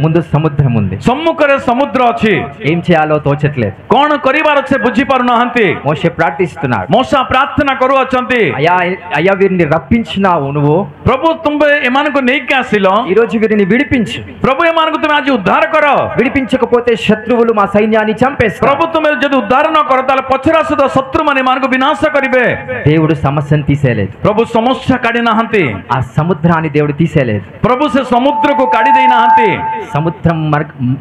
ముందు సముద్రం ఉంది. ସମ୍ମୁଖରେ ସମୁଦ୍ର ଅଛି. ఏం చేయాలో తోచట్లేదు. କଣ କରିବାର ସେ ବୁଝି ପାରୁନାହାନ୍ତି. మోషే ప్రార్థిస్తున్నాడు, ମୋସା ପ୍ରାର୍ଥନା କରୁଅଛନ୍ତି, అయ్యా అయ్యా వీరిని రప్పించినావు నువ్వు, ପ୍ରଭୁ ତୁମେ ଏମାନଙ୍କୁ ନେଇକି ଆସିଲ, ఈ రోజు వీరిని విడిపించు. ପ୍ରଭୁ ଏମାନଙ୍କୁ ତୁମେ ଆଜି ଉଦ୍ଧାର କର. విడిపించకపోతే శత్రువులు మా సైన్యాన్ని చంపేస్తారు. ପ୍ରଭୁ ତୁମେ ଯଦି ଉଦ୍ଧାର ନ କର ତାହେଲେ ପଛରେ ଆସୁଥିବା ଶତ୍ରୁମାନେ ଏମାନଙ୍କୁ ବିନାଶ କରିବେ. దేవుడు సమస్యను తీసేయలేదు, ପ୍ରଭୁ ସମସ୍ୟା କାଢି ନାହାନ୍ତି. ఆ సముద్రాన్ని దేవుడు తీసేయలేదు. ପ୍ରଭୁ ସେ ସମୁଦ୍ରକୁ କାଢି ଦେଇ ନାହାନ୍ତି. సముద్రం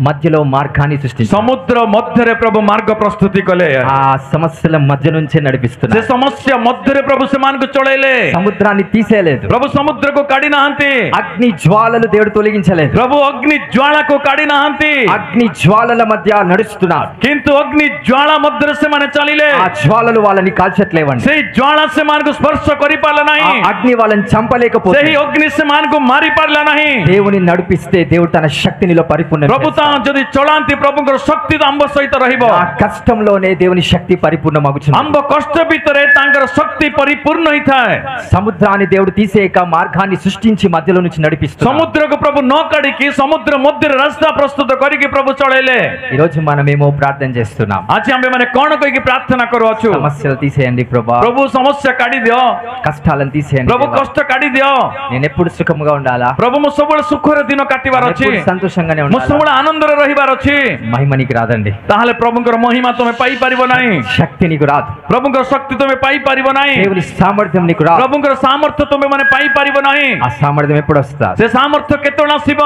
మధ్యలో మార్గాన్ని సృష్టించాడు. ସମୁଦ୍ର ମଧ୍ୟରେ ପ୍ରଭୁ ମାର୍ଗ ପ୍ରସ୍ତୁତି କଲେ. ఆ సమస్యల మధ్య నుంచే ସେ నడిపిస్తున్నాడు. ସମସ୍ୟା ମଧ୍ୟରେ ପ୍ରଭୁ ସେମାନଙ୍କୁ ଚଳେଇଲେ. సముద్రాన్ని తీసేయలేదు, ପ୍ରଭୁ ସମୁଦ୍ରକୁ କାଢି ନାହାନ୍ତି. అగ్ని జ్వాలలు దేవుడు తొలగించలేదు. ପ୍ରଭୁ ଅଗ୍ନି ଜ୍ୱାଳାକୁ କାଢି ନାହାନ୍ତି. అగ్ని జ్వాలల మధ్య నడుస్తున్నాడు. କିନ୍ତୁ ଅଗ୍ନି ଜ୍ୱାଳା ମଧ୍ୟରେ ସେମାନେ ଚାଲିଲେ. ఆ జ్వాలలు వాళ్ళని కాల్చట్లేవండి. ସେଇ ଜ୍ୱାଳା ସେମାନଙ୍କୁ ସ୍ପର୍ଶ କରିପାରିଲା ఆ ନାହିଁ. అగ్ని వాళ్ళని చంపలేకపోతే ସେହି ଅଗ୍ନି ସେମାନଙ୍କୁ ମାରି ପାରିଲା ନାହିଁ. దేవుని నడిపిస్తే దేవుడు తన శక్తినిలో పరిపూర్ణ ପ୍ରଭୁ ତା ଯଦି ଚଳାନ୍ତି ପ୍ରଭୁଙ୍କର ଶକ୍ତି ଆମ୍ଭ ସହିତ ରହିବ. ఆ కష్టంలోనే దేవుని శక్తి పరిపూర్ణమగుచున్నది. ଆମ୍ଭ କଷ୍ଟ ଭିତରେ ତାଙ୍କର ଶକ୍ତି ପରିପୂର୍ଣ୍ଣ ହେଇଥାଏ. సముద్రాన్ని దేవుడు తీసేయక మార్గాన్ని సృష్టించి మధ్యలో నుంచి నడిపిస్తున్నాడు. ସମୁଦ୍ରକୁ ପ୍ରଭୁ ନ କାଢିକି ସମୁଦ୍ର ମଧ୍ୟରେ ରାସ୍ତା ପ୍ରସ୍ତୁତ କରିକି ପ୍ରଭୁ ଚଳେଇଲେ. ఈ రోజు మనమేమో ప్రార్థన చేస్తున్నాం, ଆଜି ଆମ୍ଭେମାନେ କଣ କହିକି ପ୍ରାର୍ଥନା କରୁଅଛୁ? సమస్యలు తీసేయండి ప్రభా, ପ୍ରଭୁ ସମସ୍ୟା କାଢି ଦିଅ, కష్టాలను తీసేయండి ପ୍ରଭୁ దేవా. କଷ୍ଟ କାଢି ଦିଅ. నేను ఎప్పుడు సుఖముగా ఉండాలా, ପ୍ରଭୁ ମୁଁ ସବୁବେଳେ ସୁଖରେ ଦିନ କାଟିବାର నేను ଅଛି, ఎప్పుడు సంతోషంగానే ମୁଁ ఉండాలా. ସବୁବେଳେ ଆନନ୍ଦରେ ରହିବାର ଅଛି. మహిమ నీకు రాదండి, ତାହେଲେ ପ୍ରଭୁଙ୍କର ମହିମା ତମେ ପାଇପାରିବ ନାହିଁ. శక్తి నీకు రాదు, ପ୍ରଭୁଙ୍କର ଶକ୍ତି ତମେ ପାଇପାରିବ ନାହିଁ. దేవుని సామర్థ్యం నీకు రాదు. ପ୍ରଭୁଙ୍କର ସାମର୍ଥ୍ୟ ତମେ ମାନେ ପାଇପାରିବ ନାହିଁ. ఆ సామర్థ్యం ఎప్పుడు వస్తుంది? ସେ ସାମର୍ଥ୍ୟ କେତେବେଳେ ଆସିବ?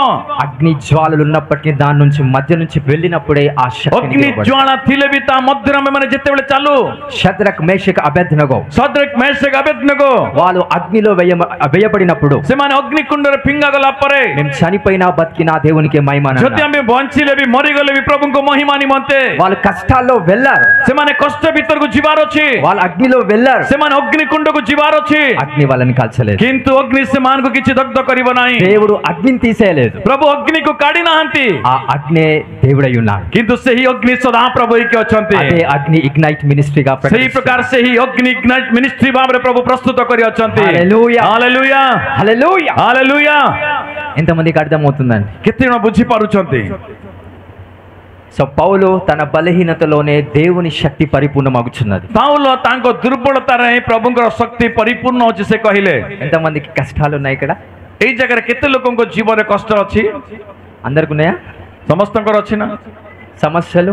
అగ్ని జ్వాలలు ఉన్నప్పటికీ దాని నుంచి మధ్య నుంచి వెళ్ళినప్పుడే ఆ శక్తి ଅଗ୍ନି ଜ୍ୱାଳା ଥିଲେ ବି ତା ମଧ୍ୟରେ ଆମେ ମାନେ ଯେତେବେଳେ ଚାଲୁ, షద్రక్ మేషక్ అబేద్నగో ସଦ୍ରକ୍ ମେషକ୍ అబేద్నగో వాళ్ళు అగ్నిలో వేయబడినప్పుడు ସେମାନେ ଅଗ୍ନିକୁଣ୍ଡରେ ଫିଙ୍ଗା ଗଲା ପରେ మేము చనిపోయినా బతికినా దేవునికి మహిమ అని ଯଦି అన్నారు. ଆମେ ବଞ୍ଚିଲେ ବି ମରିଗଲେ ବି ପ୍ରଭୁଙ୍କ ମହିମା ନିମନ୍ତେ వాళ్ళు కష్టాల్లో వెళ్ళారు, ସେମାନେ କଷ୍ଟ ଭିତରକୁ ଯିବାର ଅଛି. వాళ్ళు అగ్నిలో వెళ్ళారు, ସେମାନେ ଅଗ୍ନିକୁଣ୍ଡକୁ ଯିବାର ଅଛି. అగ్ని వాళ్ళని కాల్చలేదు. କିନ୍ତୁ ଅଗ୍ନି ସେମାନଙ୍କୁ କିଛି ଦଗ୍ଧ କରିବ ନାହିଁ. దేవుడు అగ్నిని తీసేయలేదు, ପ୍ରଭୁ ଅଗ୍ନିକୁ କାଢି ନାହାନ୍ତି. ఆ అగ్నే దేవుడై ఉన్నాడు. କିନ୍ତୁ ସେହି ଅଗ୍ନି ସଦା ପ୍ରଭୁ ହେଇକି ଅଛନ୍ତି. అదే అగ్ని ఇగ్నైట్ మినిస్ట్రీగా ସେହି ପ୍ରକାର ସେହି ଅଗ୍ନି ଇଗ୍ନାଇଟ୍ ମିନିଷ୍ଟ୍ରି ଭାବରେ ପ୍ରଭୁ ପ୍ରସ୍ତୁତ କରି ଅଛନ୍ତି. హల్లెలూయా, ହାଲେଲୁୟା, హల్లెలూయా. ହାଲେଲୁୟା. ఎంతమందికి అర్థమవుతుందండి? କେତେ ଜଣ ବୁଝିପାରୁଛନ୍ତି? సో పౌలు తన బలహీనతలోనే దేవుని శక్తి పరిపూర్ణమగుచున్నది. ପାଉଲ ତାଙ୍କ ଦୁର୍ବଳତାରେ ହିଁ ପ୍ରଭୁଙ୍କର ଶକ୍ତି ପରିପୂର୍ଣ୍ଣ ଅଛି ସେ କହିଲେ. ఎంతమందికి కష్టాలు ఉన్నాయి ఇక్కడ? ଏଇ ଜାଗାରେ କେତେ ଲୋକଙ୍କ ଜୀବନରେ କଷ୍ଟ ଅଛି? అందరికి ఉన్నాయా? ସମସ୍ତଙ୍କର ଅଛି ନା? సమస్యలు,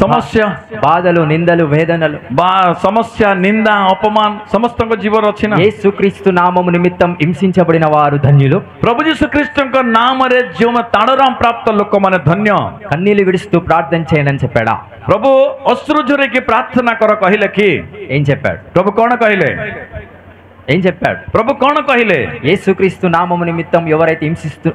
ସମସ୍ୟା, బాధలు, నిందలు, వేదనలు ବା ସମସ୍ୟା, ନିନ୍ଦା, ଅପମାନ ସମସ୍ତଙ୍କ ଜୀବନ ଅଛି ନା? యేసుక్రీస్తు నామము నిమిత్తం హింసించబడిన వారు ధన్యులు. ପ୍ରଭୁ ଯୀଶୁ ଖ୍ରୀଷ୍ଟଙ୍କ ନାମରେ ଯେଉଁ ତାଡ଼ରାମ ପ୍ରାପ୍ତ ଲୋକମାନେ ଧନ୍ୟ. కన్నీళ్లు విడుస్తూ ప్రార్థన చేయండి అని చెప్పాడా? ପ୍ରଭୁ ଅଶ୍ରୁ ଝରେଇକି ପ୍ରାର୍ଥନା କର କହିଲେ କି? ఏం చెప్పాడు? ପ୍ରଭୁ କଣ କହିଲେ? ఏం చెప్పాడు? प्रभु कौन कहले? యేసుక్రీస్తు నామము నిమిత్తం ఎవరైతే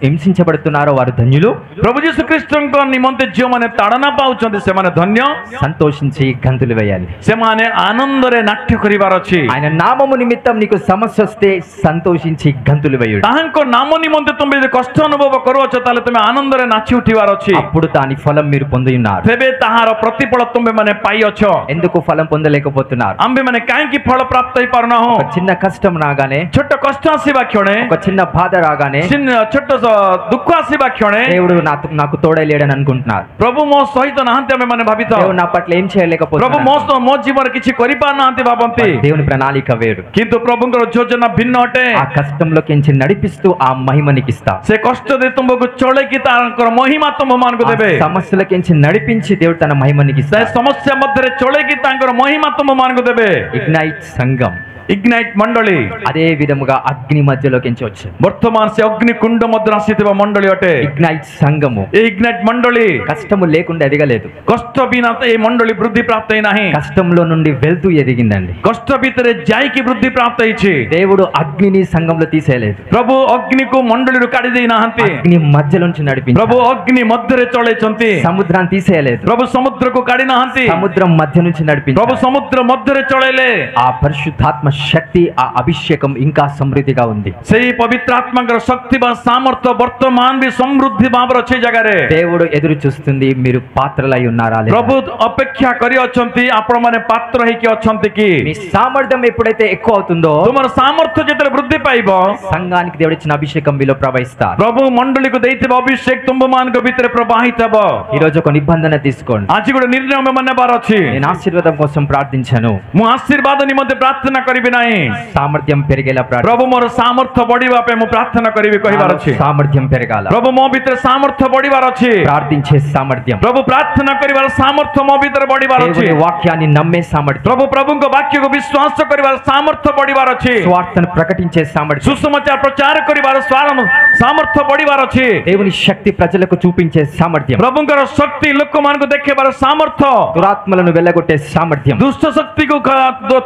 హింసించబడుతున్నారో వారు ధన్యులు, प्रभु जीशु ख्रीष्ट निमंते जो माने ताड़ना पाउछन्ते से माने धन्य, సంతోషించి గంతులు వేయాలి. से माने आनंद रे नाट्य करिवार अछि. ఆయన నామము నిమిత్తం నీకు సమస్య వస్తే సంతోషించి గంతులు వేయుడు. ताहांको नाम निमंते तुम यदि कष्ट अनुभव करूछ ताले तुम आनंद रे नाचि उठिवार अछि. అప్పుడు దాని ఫలం మీరు పొంది ఉన్నారు. तेबे ताहार प्रतिफल तुम माने पाई अछो. ఎందుకు ఫలం పొందలేకపోతున్నారు? आम्बे माने काहेकि फल प्राप्त होई पारना हो? ఒక చిన్న కష్టం రాగానే, छोट कष्ट आसीबा क्षणे, ఒక చిన్న బాధ రాగానే छोट दुख आसीबा क्षणे దేవుడు నాకు తోడై లేడని అనుకుంటున్నారు. प्रभु मो सहित नाहंते आम्बे माने भाबितो. దేవుడు నా పట్ల ఏం प्रभु చేయలేకపోతున్నాడు. मो जीवन किछि करि पार नाहंते भाबंती. దేవుని ప్రణాళిక వేరు. किंतु प्रभुंकर योजना भिन्न अटे. ఆ కష్టంలోకించి నడిపిస్తూ ఆ మహిమనికి ఇస్తా. से कष्ट दे तुमको चले कि तांकर महिमा तुम मान को देबे. సమస్యలకించి నడిపించి దేవుడు తన మహిమనికి से ఇస్తా. समस्या मध्य रे चले कि तांकर महिमा तुम मान को देबे. ఇగ్నైట్ సంఘం इग्नाइट मंडली అదే విధముగా అగ్ని మధ్యలోకించి వచ్చింది. वर्तमान से अग्नि कुंड मध्य आसीथिबा मंडली अटे. ఇగ్నైట్ సంఘము ए इग्नाइट मंडली కష్టము లేకుండా ఎదగలేదు. कष्ट बिना तो ए मंडली वृद्धि प्राप्त ही नहीं. కష్టంలో నుండి వెళ్తూ ఎదిగిందండి. कष्ट भीतर जाई की वृद्धि प्राप्त होईछि. దేవుడు అగ్నిని సంఘంలో తీసేయలేదు. प्रभु अग्नि को मंडली काढी देई नाहंती. అగ్ని మధ్యలోంచి నడిపించాడు. प्रभु अग्नि मध्य रे चलेचंती. సముద్రాన్ని తీసేయలేదు. प्रभु समुद्र को काढी नाहंती. సముద్రం మధ్య నుంచి प्रभु నడిపించాడు. समुद्र मध्य रे चलेले. ఆ పరిశుద్ధాత్మ శక్తి, ఆ అభిషేకం ఇంకా సమృద్ధిగా ఉంది. सेही पवित्र आत्माकर शक्ति बा सामर्थ्य वर्तमान भी समृद्धि भाव अछि जगह रे. దేవుడు ఎదురు చూస్తుంది మీరు పాత్రలై ఉన్నారా లేదా? प्रभु अपेक्षा करी अछंती आपण माने पात्र हेकि कि अछंती कि. మీ సామర్థ్యం ఎప్పుడైతే ఎక్కువ అవుతుందో तुमर सामर्थ्य जेतले वृद्धि पाइबो. సంఘానికి దేవుడు ఇచ్చిన అభిషేకం మీలో ప్రవహిస్తారు. प्रभु मंडली को देइथिबा अभिषेक तुम मान को भीतर प्रवाहित हबो. ఈ రోజు ఒక నిబంధన తీసుకోండి. आज गोटे निर्णय में मने बार अछि. నేను ఆశీర్వాదం కోసం ప్రార్థించాను. मु आशीर्वाद निमंते प्रार्थना करिबि नाही. సామర్థ్యం పెరిగేలా प्रभु मोर सामर्थ्य बढ़िबा पे मु प्रार्थना करिबि कहिबार अछि. సామర్థ్యం పెరగాల. प्रभु मो भीतर सामर्थ्य बढ़िबार अछि. ప్రార్థించే సామర్థ్యం, प्रभु प्रार्थना करिबार सामर्थ्य मो भीतर बढ़िबार अछि. దేవుని వాక్యాన్ని నమ్మే సామర్థ్యం, प्रभु प्रभुଙ୍କ वाक्य को विश्वास करिबार सामर्थ्य बढ़िबार अछि. స్వార్థను ప్రకటించే సామర్థ్యం, सुसमाचार प्रचार करिबार सामर्थ्य बढ़िबार अछि. దేవుని శక్తి ప్రజలకు చూపించే సామర్థ్యం, प्रभुଙ୍କର शक्ति लोक मान को देखेबार सामर्थ्य, దురాత్మలను వెళ్ళగొట్టే సామర్థ్యం दुष्ट शक्ति को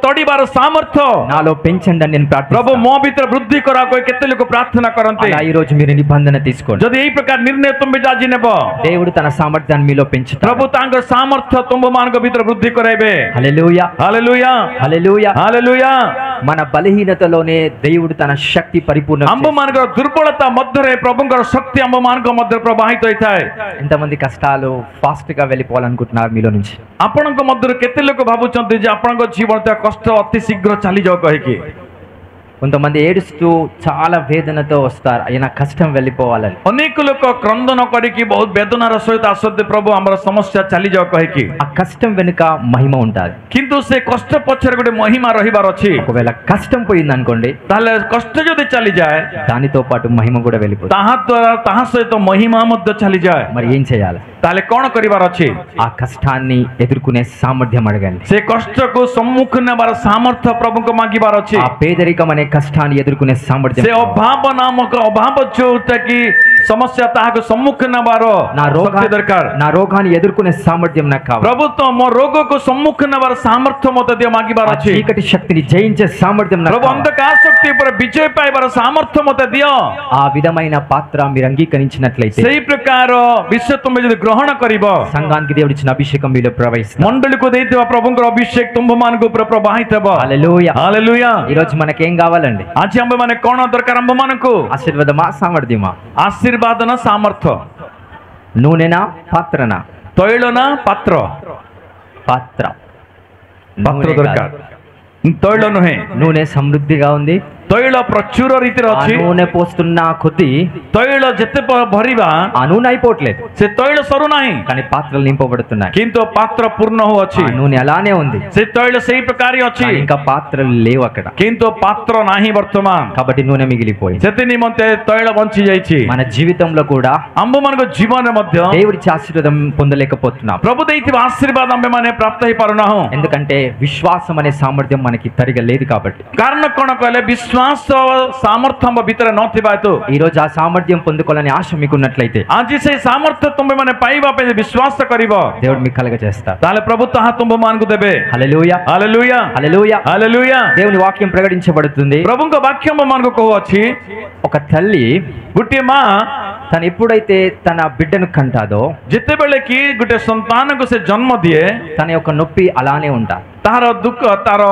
तोड़िबार सामर्थ्य నాలో పెంచండి అని నేను प्रभु ప్రార్థిస్తాను. मो भीतर वृद्धि करा कोई केते लोक प्रार्थना करंते. అలా ఈ రోజు మీరు నిబంధన తీసుకోండి. जदि एई प्रकार निर्णय तुम जाजी नेबो, దేవుడు తన సామర్థ్యాన్ని మీలో పెంచుతాడు. प्रभु तांकर सामर्थ्य तुम मान को भीतर वृद्धि कराइबे. హల్లెలూయా, हालेलुया హల్లెలూయా. हालेलुया. మన బలహీనతలోనే దేవుడు తన శక్తి పరిపూర్ణ अंब मानक दुर्बलता मध्य रे प्रभुଙ୍କର शक्ति अंब मानक मध्य प्रवाहित होइथाय. ఎంతమంది కష్టాలు ఫాస్ట్ గా వెళ్ళిపోవాలనుకుంటున్నారు మీలో నుంచి? आपणक मध्य केते लोक भाबुचंती जे आपणक जीवन ते कष्ट अति शीघ्र चली जाओ कहिकी. కొంతమంది ఏడుస్తూ చాలా వేదనతో వస్తారు, అయినా కష్టం వెళ్ళిపోవాలని. अनेक लोक क्रंदन करिकी बहुत वेदनार सहित आसते प्रभु हमर समस्या चली जाओ कहिकी. ఆ కష్టం వెనుక మహిమ ఉంటుంది. किंतु से कष्ट पछरे गोटे महिमा रहिबार अछि. ఒకవేళ కష్టం పోయింది అనుకోండి, ताले कष्ट जदि चली जाए దానితో పాటు మహిమ కూడా వెళ్ళిపోతుంది. ताहा द्वारा ताहा सहित महिमा मध्य चली जाए. మరి ఏం చేయాలి? ताले कोन करिबार अछि? ఆ కష్టాన్ని ఎదుర్కొనే సామర్థ్యం అడగండి. से कष्ट को सम्मुख नेबार सामर्थ्य प्रभु को मांगिबार अछि. ఆ పేదరికం అనే కష్టాన్ని ఎదుర్కొనే సామర్థ్యం, से अभाव नामक अभाव जोटा की समस्या ताहा को सम्मुख नेबार నా शक्ति दरकार. రోగాన్ని ఎదుర్కొనే సామర్థ్యం నాకు కావాలి. प्रभु तो मो रोग को सम्मुख नेबार सामर्थ्य मते दियो मांगिबार ఆ अछि. చీకటి శక్తిని జయించే సామర్థ్యం నాకు प्रभु కావాలి. अंधकार शक्ति पर विजय पाइबार सामर्थ्य मते दियो. ఆ విధమైన పాత్ర మీరు అంగీకరించినట్లయితే सेही प्रकार विषय तुम यदि ग्रहण करिबो, సంఘానికి దేవుడు ఇచ్చిన అభిషేకం మీలో ప్రవహిస్తుంది. मंडली को देइथिबा प्रभुଙ୍କର अभिषेक तुम मान को प्रवाहित हेबो. హల్లెలూయా. हालेलुया. ఈ రోజు మనకేం కావాలండి? आज हम माने कोन दरकार हम मानकु? ఆశీర్వాదమా సామర్థ్యమా? आशीर्वाद ना सामर्थ्य, నూనెనా పాత్రనా? तैल ना पात्र. పాత్ర. पात्र నూనె दरकार, కాదు. तैल नुहे. నూనె సమృద్ధిగా ఉంది. तैल प्रचुर रीति ఆ अछि. నూనె పోస్తున్న కొద్దీ तैल जेते भरिबा ఆ నూనె అయిపోవట్లేదు, से तैल सरू नाही, కానీ పాత్రలు నింపబడుతున్నాయి. किंतु पात्र पूर्ण हो ఆ अछि. నూనె అలానే ఉంది, से तैल सेही प्रकार अछि, కానీ ఇంకా పాత్రలు లేవు అక్కడ. किंतु पात्र नाही वर्तमान. కాబట్టి నూనె మిగిలిపోయింది. सेति निमंते तैल बंची जाइछि. మన జీవితంలో కూడా आंब मानक जीवन मध्य దేవుడిచ్చే ఆశీర్వాదం పొందలేకపోతున్నాం. प्रभु देइथिबा आशीर्वाद आंबे माने प्राप्त होई पारुना हो. ఎందుకంటే విశ్వాసం అనే సామర్థ్యం మనకి తరిగా లేదు కాబట్టి. कारण कोन कहले विश्वास विश्वास सामर्थ्य हम भीतर नथिबा हेतु ఈ రోజు ఆ సామర్థ్యం పొందుకోవాలని ఆశ మీకు ఉన్నట్లయితే आज से सामर्थ्य तुम्हें माने पाइबा पे विश्वास करिबो దేవుడు మీకు కలగజేస్తాడు. ताले प्रभु ताहा तुम मानकु देबे హల్లెలూయా हालेलुया హల్లెలూయా. हालेलुया దేవుని వాక్యం ప్రకటించబడుతుంది. प्रभु का वाक्य मानकु को अछि ఒక తల్లి गुटे मां తను ఎప్పుడైతే తన బిడ్డను కంటాదో जिते बेले की गुटे संतान को से जन्म दिए తన యొక్క నొప్పి అలానే ఉంటా, तार दुख तार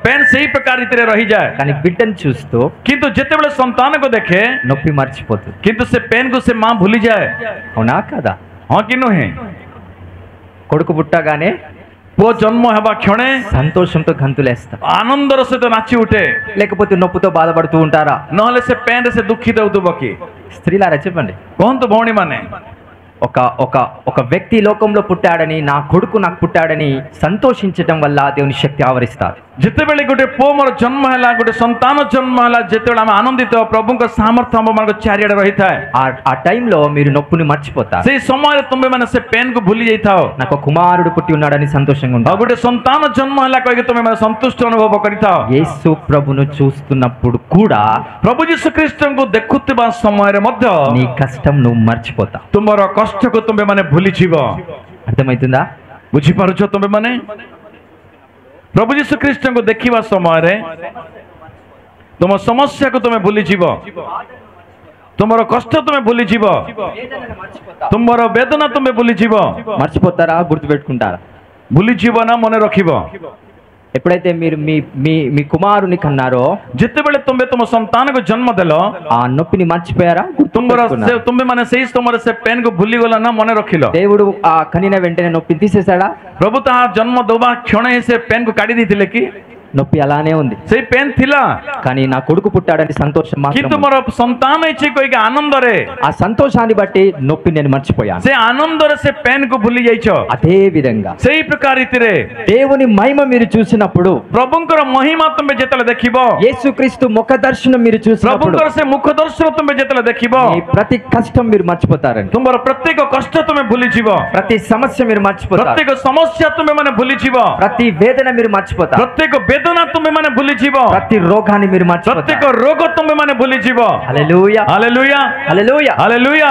पेन सही प्रकार रीति रही जाए కానీ బిడ్డను చూస్తూ किंतु जिते बेले संतान को देखे నొప్పి మర్చిపోతుంది. किंतु से पेन को से मां भूली जाए అవునా కదా? हाँ कि नुहे కొడుకు పుట్టగానే पुओ जन्म हेबा क्षणे సంతోషంతో గంతులేస్తారు. आनंदर सहित नाची उठे లేకపోతే నొప్పితో బాధపడుతూ ఉంటారా? नहले से पेन से दुखित होतुब कि స్త్రీలారా చెప్పండి. कहंतु भौणी माने ఒక ఒక ఒక వ్యక్తి లోకంలో పుట్టాడని, నా కొడుకు నాకు పుట్టాడని సంతోషించటం వల్ల దేవుని శక్తి ఆవరిస్తారు. जिते बेले गोटे पुओ मोर जन्म हैला गोटे संतान जन्म हैला जिते बेले आमे आनंदित प्रभु को सामर्थ्य हम मन को चारियाडे रही थाए ఆ టైంలో మీరు నొప్పిని మర్చిపోతారు. से समय तुम्हें माने से पेन को भूली जाइथाओ నాకు ఒక కుమారుడు పుట్టి ఉన్నాడని సంతోషంగా और ఉంటారు. गोटे संतान जन्म हैला कहि तुम्हें माने संतुष्ट अनुभव करिथाओ యేసు ప్రభును చూస్తున్నప్పుడు కూడా प्रभु यीशु ख्रीष्ट को देखुतिबा समय रे मध्य నీ కష్టం నువ్వు మర్చిపోతావు. तुमर कष्ट को तुम्हें माने भूली जीवो అర్థమవుతుందా? बुझी पारुछ तुम्हें माने प्रभु यीशु ख्रीष्ट को देखिबा समय रे तुम समस्या को तुम्हें भूली जीवो तुमर कष्ट तुम्हें भूली जीवो तुमर वेदना तुम्हें भूली जीवो మర్చిపోతారా? గుర్తుపెట్టుకుంటారా? भूली जीवो ना मने रखिबो ఎప్పుడైతే మీరు మీ మీ మీ కుమారుని కన్నారో जिते बेले तुम्हें तुम संतान को जन्म देलो ఆ నొప్పిని మర్చిపోయారా? तुमर గుర్తుపెట్టుకున్నారా? तुम्हें माने सही तुमर से पेन को भूली गला ना मने रखिलो దేవుడు ఆ కనిన వెంటనే నొప్పిని తీసేశాడా? प्रभु ता जन्म दोबा क्षण ही से पेन को काटी दी कि నొప్పి అలానే ఉంది. सही पेन थिला కానీ నా కొడుకు పుట్టాడని సంతోషం మాత్రం किंतु ఉంది. मोर संतान इच्छे कोई के आनंद रे ఆ సంతోషాన్ని బట్టి నొప్పి నేను మర్చిపోయాను. से आनंद रे से पेन को भूली जाइछो అదే విధంగా सही प्रकार रीति रे దేవుని మహిమ మీరు చూసినప్పుడు, प्रभुंकर महिमा तुम जेतले देखिबो యేసుక్రీస్తు ముఖ దర్శనం మీరు చూసినప్పుడు प्रभुंकर से मुख दर्शन तुम जेतले देखिबो మీ ప్రతి కష్టం మీరు మర్చిపోతారండి. तुमर प्रत्येक कष्ट तुम भूली जीवो ప్రతి సమస్య మీరు మర్చిపోతారు. प्रत्येक समस्या तुम माने भूली जीवो ప్రతి వేదన మీరు మర్చిపోతారు. प्रत्येक वेदना तुम माने भूली जीवो ప్రతి రోగాన్ని మీరు प्रत्येक మర్చిపోతారు. रोग तुम माने भूली जीवो హల్లెలూయా हालेलुया హల్లెలూయా. हालेलुया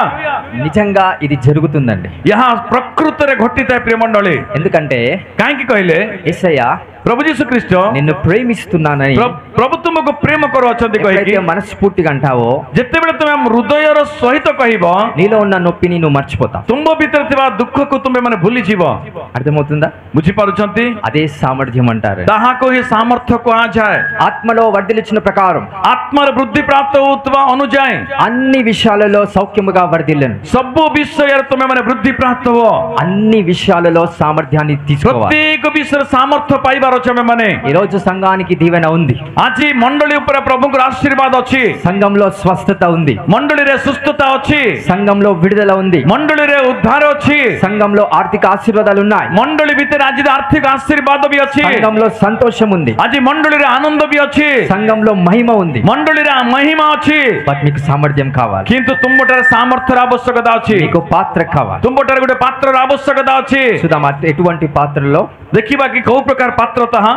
నిజంగా ఇది జరుగుతుందండి. यहाँ प्रकृत रे घटित है प्रिय मंडली ఎందుకంటే काहे की कहले యేసయ్య प्रभु यीशु ख्रीष्ट నిన్ను ప్రేమిస్తున్నానని प्रभु तुमको प्रेम करो अछंती कहि ఎప్పుడైతే మనస్ఫూర్తిగా అంటావో जेते बेले तुम हृदयर सहित कहबो నీలో ఉన్న నొప్పిని నువ్వు మర్చిపోతావు. तुम भीतर थिबा दुख को तुम माने भूली जीवो అర్థమవుతుందా? बुझी पारुछंती అదే సామర్థ్యం అంటారు. ताहा को ही सामर्थ्य को आ जाए ఆత్మలో వర్ధిల్చిన ప్రకారం आत्मार वृद्धि प्राप्त होतवा अनुजाय అన్ని విషయాలలో సౌఖ్యముగా వర్ధిల్లను. सब विषय तुम्हें माने वृद्धि प्राप्त हो అన్ని విషయాలలో సామర్థ్యాన్ని తీసుకోవాలి. प्रत्येक विषय सामर्थ्य पाइबार अछि माने ఈ రోజు సంఘానికి దీవెన ఉంది. आज मंडली ऊपर प्रभु को आशीर्वाद अछि సంఘంలో స్వస్థత ఉంది. मंडली रे सुस्थता अछि సంఘంలో విడుదల ఉంది. मंडली रे उद्धार अछि సంఘంలో ఆర్థిక ఆశీర్వాదాలు ఉన్నాయి. मंडली भीतर आज आर्थिक आशीर्वाद भी अछि సంఘంలో సంతోషం ఉంది. आज मंडली रे आनंद भी अछि సంఘంలో మహిమ ఉంది. मंडली रे महिमा अछि బట్ మీకు సామర్థ్యం కావాలి. किंतु तुमटर सामर्थ्य आवश्यकता अछि మీకు పాత్ర కావాలి. तुमटर गोटे पात्र आवश्यकता अछि చూద్దాం ఎటువంటి పాత్రలో. देखिबा कि कौ प्रकार पात्र तहा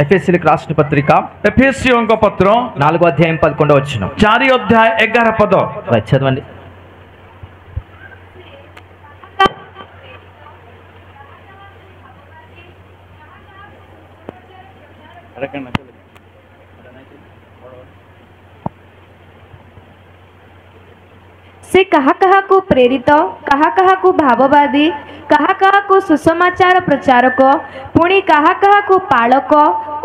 ఎఫెసీయులకు రాసిన పత్రిక एफेसियों का पत्र 4వ అధ్యాయం 11వ వచనం 4 अध्याय 11 पद చదవండి. से कहा कहा को प्रेरित कहा कहा को भाववादी कहा कहा को सुसमाचार प्रचारक पुणी कहा कहा को पालक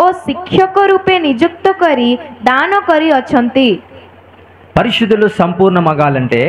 और शिक्षक रूपे नियुक्त करी दान करी अछंती. పరిశుద్ధులు సంపూర్ణమగాలంటే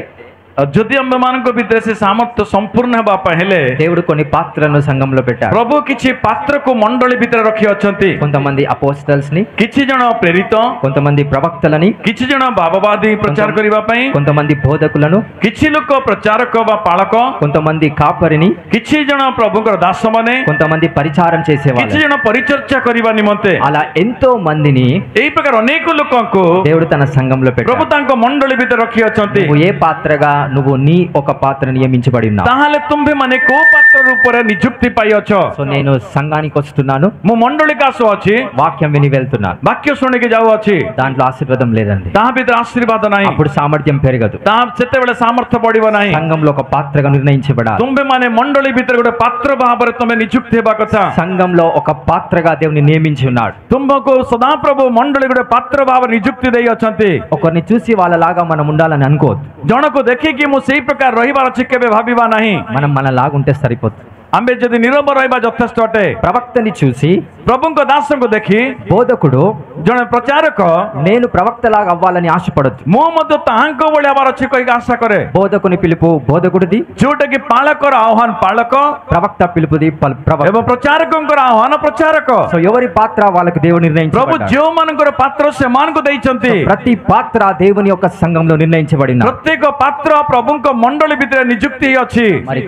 जदि आम मान भीतर से सामर्थ्य संपूर्ण होगा पहले దేవుడు కొన్ని పాత్రలను సంఘంలో పెట్టారు. प्रभु किछि पात्र को मंडली भीतर रखी अछंती కొంతమంది అపోస్టల్స్ ని, किछि जण प्रेरित కొంతమంది ప్రవక్తలని, किछि जण भाववादी प्रचार करिबा पई కొంతమంది బోధకులను, किछि लोक प्रचारक बा पालक కొంతమంది కాపరిని, किछि जण प्रभुकर दास माने కొంతమంది పరిచారం किछि చేసేవాళ్ళు. जण परिचर्चा करिबा निमंते అలా ఎంతో మందిని एई प्रकार अनेक लोकंको దేవుడు తన సంఘంలో प्रभु పెట్టాడు. तांको मंडली भीतर रखी अछंती నువ్వు ఏ పాత్రగా నువ్వు నీ ఒక పాత్ర నియమించబడి ఉన్నావు. ତାହେଲେ ତୁମ୍ଭେ ମାନେ କୋଉ ପାତ୍ର ରୂପରେ ନିଯୁକ୍ତି ପାଇଅଛ? సో నేను సంఘానికి వస్తున్నాను, ମୁଁ ମଣ୍ଡଳୀକୁ ଆସୁଅଛି, వాక్యం విని వెళ్తున్నాను, ବାକ୍ୟ ଶୁଣିକି ଯାଉଅଛି, దాంట్లో ఆశీర్వాదం లేదండి, ତାହା ଭିତରେ ଆଶୀର୍ବାଦ ନାହିଁ, అప్పుడు సామర్థ్యం పెరగదు. ତାହା ସେତେବେଳେ ସାମର୍ଥ୍ୟ ବଢିବ ନାହିଁ. సంఘంలో ఒక పాత్రగా నిర్ణయించబడాలి. ତୁମ୍ଭେ ମାନେ ମଣ୍ଡଳୀ ଭିତରେ ଗୋଟେ ପାତ୍ର ଭାବରେ ତୁମେ ନିଯୁକ୍ତି ହେବା କଥା. సంఘంలో ఒక పాత్రగా దేవుని నియమించి ఉన్నాడు. ତୁମ୍ଭକୁ ସଦାପ୍ରଭୁ ମଣ୍ଡଳୀ ଗୋଟେ ପାତ୍ର ଭାବରେ ନିଯୁକ୍ତି ଦେଇ ଅଛନ୍ତି. ఒకరిని చూసి వాళ్ళలాగా మనం ఉండాలని అనుకోవద్దు. ଜଣକୁ ଦେଖିକି ମୁଁ ସେଇ ପ୍ରକାର ରହିବାର ଅଛି କେବେ ଭାବିବା ନାହିଁ. మనం మనలాగుంటే సరిపోతుంది. ଆମେ ଯଦି ନିରବ ରହିବା ଯଥେଷ୍ଟ ଅଟେ. ప్రవక్తని చూసి ପ୍ରଭୁଙ୍କ ଦାସଙ୍କୁ ଦେଖି బోధకుడు ଜଣେ ପ୍ରଚାରକ నేను ప్రవక్తలాగా అవ్వాలని ఆశపడొద్దు. ମୁଁ ମଧ୍ୟ ତାହାଙ୍କ ଭଳି ହେବାର ଅଛି କହିକି ଆଶା କରେ. బోధకుని పిలుపు బోధకుడిది, ଯୋଉଟା କି ପାଳକର ଆହ୍ୱାନ ପାଳକ ప్రవక్త పిలుపుది ప్రవక్త. ଏବଂ ପ୍ରଚାରକଙ୍କର ଆହ୍ୱାନ ପ୍ରଚାରକ. సో ఎవరి పాత్ర వాళ్ళకి దేవుడు ପ୍ରଭୁ నిర్ణయించాడు. ଯେଉଁମାନଙ୍କର ପାତ୍ର ସେମାନଙ୍କୁ ଦେଇଛନ୍ତି. ప్రతి పాత్ర దేవుని యొక్క సంఘంలో నిర్ణయించబడిన. ପ୍ରତ୍ୟେକ ପାତ୍ର ପ୍ରଭୁଙ୍କ ମଣ୍ଡଳୀ ଭିତରେ ନିଯୁକ୍ତି ଅଛି. మరి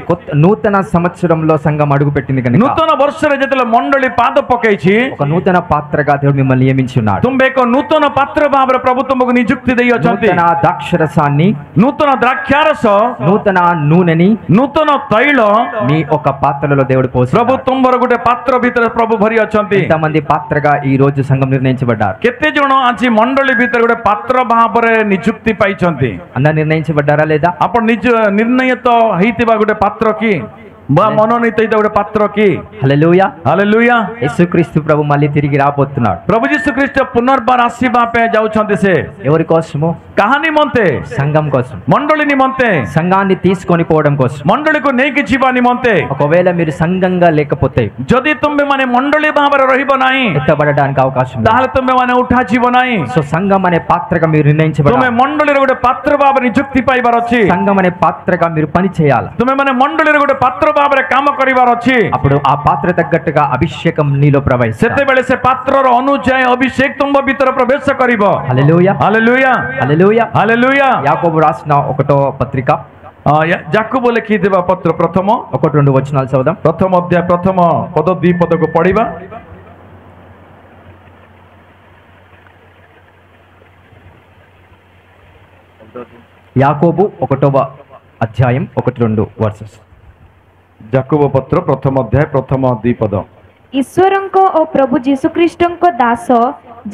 నూతన సంవత్సరంలో సంఘం అడుగు పెట్టింది కనుక ନୂତନ ବର୍ଷରେ ଯେତେବେଳେ ମଣ୍ଡଳୀ ପାଦ ପକେଇଛି, ఒక నూతన పాత్రగా దేవుడు మిమ్మల్ని నియమించి ఉన్నాడు. ତୁମ୍ଭେ ଏକ ନୂତନ ପାତ୍ର ଭାବରେ ପ୍ରଭୁ ତୁମକୁ ନିଯୁକ୍ତି ଦେଇ ଅଛନ୍ତି. నూతన ద్రాక్షరసాన్ని, ନୂତନ ଦ୍ରାକ୍ଷାରସ, నూతన నూనెని ନୂତନ ତୈଳ మీ ఒక పాత్రలో దేవుడు పోసి ପ୍ରଭୁ ତୁମର ଗୋଟେ ପାତ୍ର ଭିତରେ ପ୍ରଭୁ ଭରି ଅଛନ୍ତି. ఎంతమంది పాత్రగా ఈ రోజు సంఘం నిర్ణయించబడ్డారు? କେତେ ଜଣ ଆଜି ମଣ୍ଡଳୀ ଭିତରେ ଗୋଟେ ପାତ୍ର ଭାବରେ ନିଯୁକ୍ତି ପାଇଛନ୍ତି? అందరు నిర్ణయించబడ్డారా లేదా? ଆପଣ ନିଜ ନିର୍ଣ୍ଣୟିତ ହେଇଥିବା ଗୋଟେ ପାତ୍ର କି ବା ମନୋନୀତ ହେଇଥିବା ଗୋଟେ ପାତ୍ର କି? హల్లెలూయా. ହାଲେଲୁୟା. యేసుక్రీస్తు ప్రభు మళ్ళీ తిరిగి రాబోతున్నాడు. ପ୍ରଭୁ ଯୀଶୁ ଖ୍ରୀଷ୍ଟ ପୁନର୍ବାର ଆସିବା ପାଇଁ ଯାଉଛନ୍ତି. ସେ ఎవరి కోసము? କାହା ନିମନ୍ତେ? సంఘం కోసం, ମଣ୍ଡଳୀ ନିମନ୍ତେ, సంఘాన్ని తీసుకొని పోవడం కోసం. ମଣ୍ଡଳୀକୁ ନେଇକି ଯିବା ନିମନ୍ତେ. ఒకవేళ మీరు సంఘంగా లేకపోతే ଯଦି ତୁମେ ମାନେ ମଣ୍ଡଳୀ ଭାବରେ ରହିବ ନାହିଁ, ఎత్తబడడానికి అవకాశం లేదు. ତାହେଲେ ତୁମେ ମାନେ ଉଠାଯିବ ନାହିଁ. సో సంఘం అనే పాత్రగా మీరు ତୁମେ నిర్ణయించబడాలి. ମଣ୍ଡଳୀର ଗୋଟେ ପାତ୍ର ଭାବରେ ନିଯୁକ୍ତି ପାଇବାର ଅଛି. సంఘం అనే పాత్రగా మీరు పని చేయాలి. ତୁମେ ମାନେ ମଣ୍ଡଳୀର ଗୋଟେ ପାତ୍ର ଭାବରେ କାମ କରିବାର ଅଛି. అప్పుడు ఆ పాత్ర తగ్గట్టుగా అభిషేకం నీలో ప్రవహిస్తుంది. ସେତେବେଳେ ସେ ପାତ୍ରର ଅନୁଯାୟୀ ଅଭିଷେକ ତୁମ ଭିତରେ ପ୍ରବେଶ କରିବ. హల్లెలూయా. ହାଲେଲୁୟା. హల్లెలూయా. ହାଲେଲୁୟା. యాకోబు రాసిన ఒకటో పత్రిక ଯାକୁବ ଲେଖିଥିବା ପତ୍ର ପ୍ରଥମ 1-2 వచనాలు చదువుదాం. ପ୍ରଥମ ଅଧ୍ୟାୟ ପ୍ରଥମ ପଦ 2 ପଦକୁ ପଢିବା. యాకోబు 1వ అధ్యాయం 1-2 వర్సెస్. ଯାକୁବ ପତ୍ର ପ୍ରଥମ ଅଧ୍ୟାୟ ପ୍ରଥମ 2 ପଦ. ଈଶ୍ୱରଙ୍କ ଓ ପ୍ରଭୁ ଯୀଶୁଖ୍ରୀଷ୍ଟଙ୍କ ଦାସ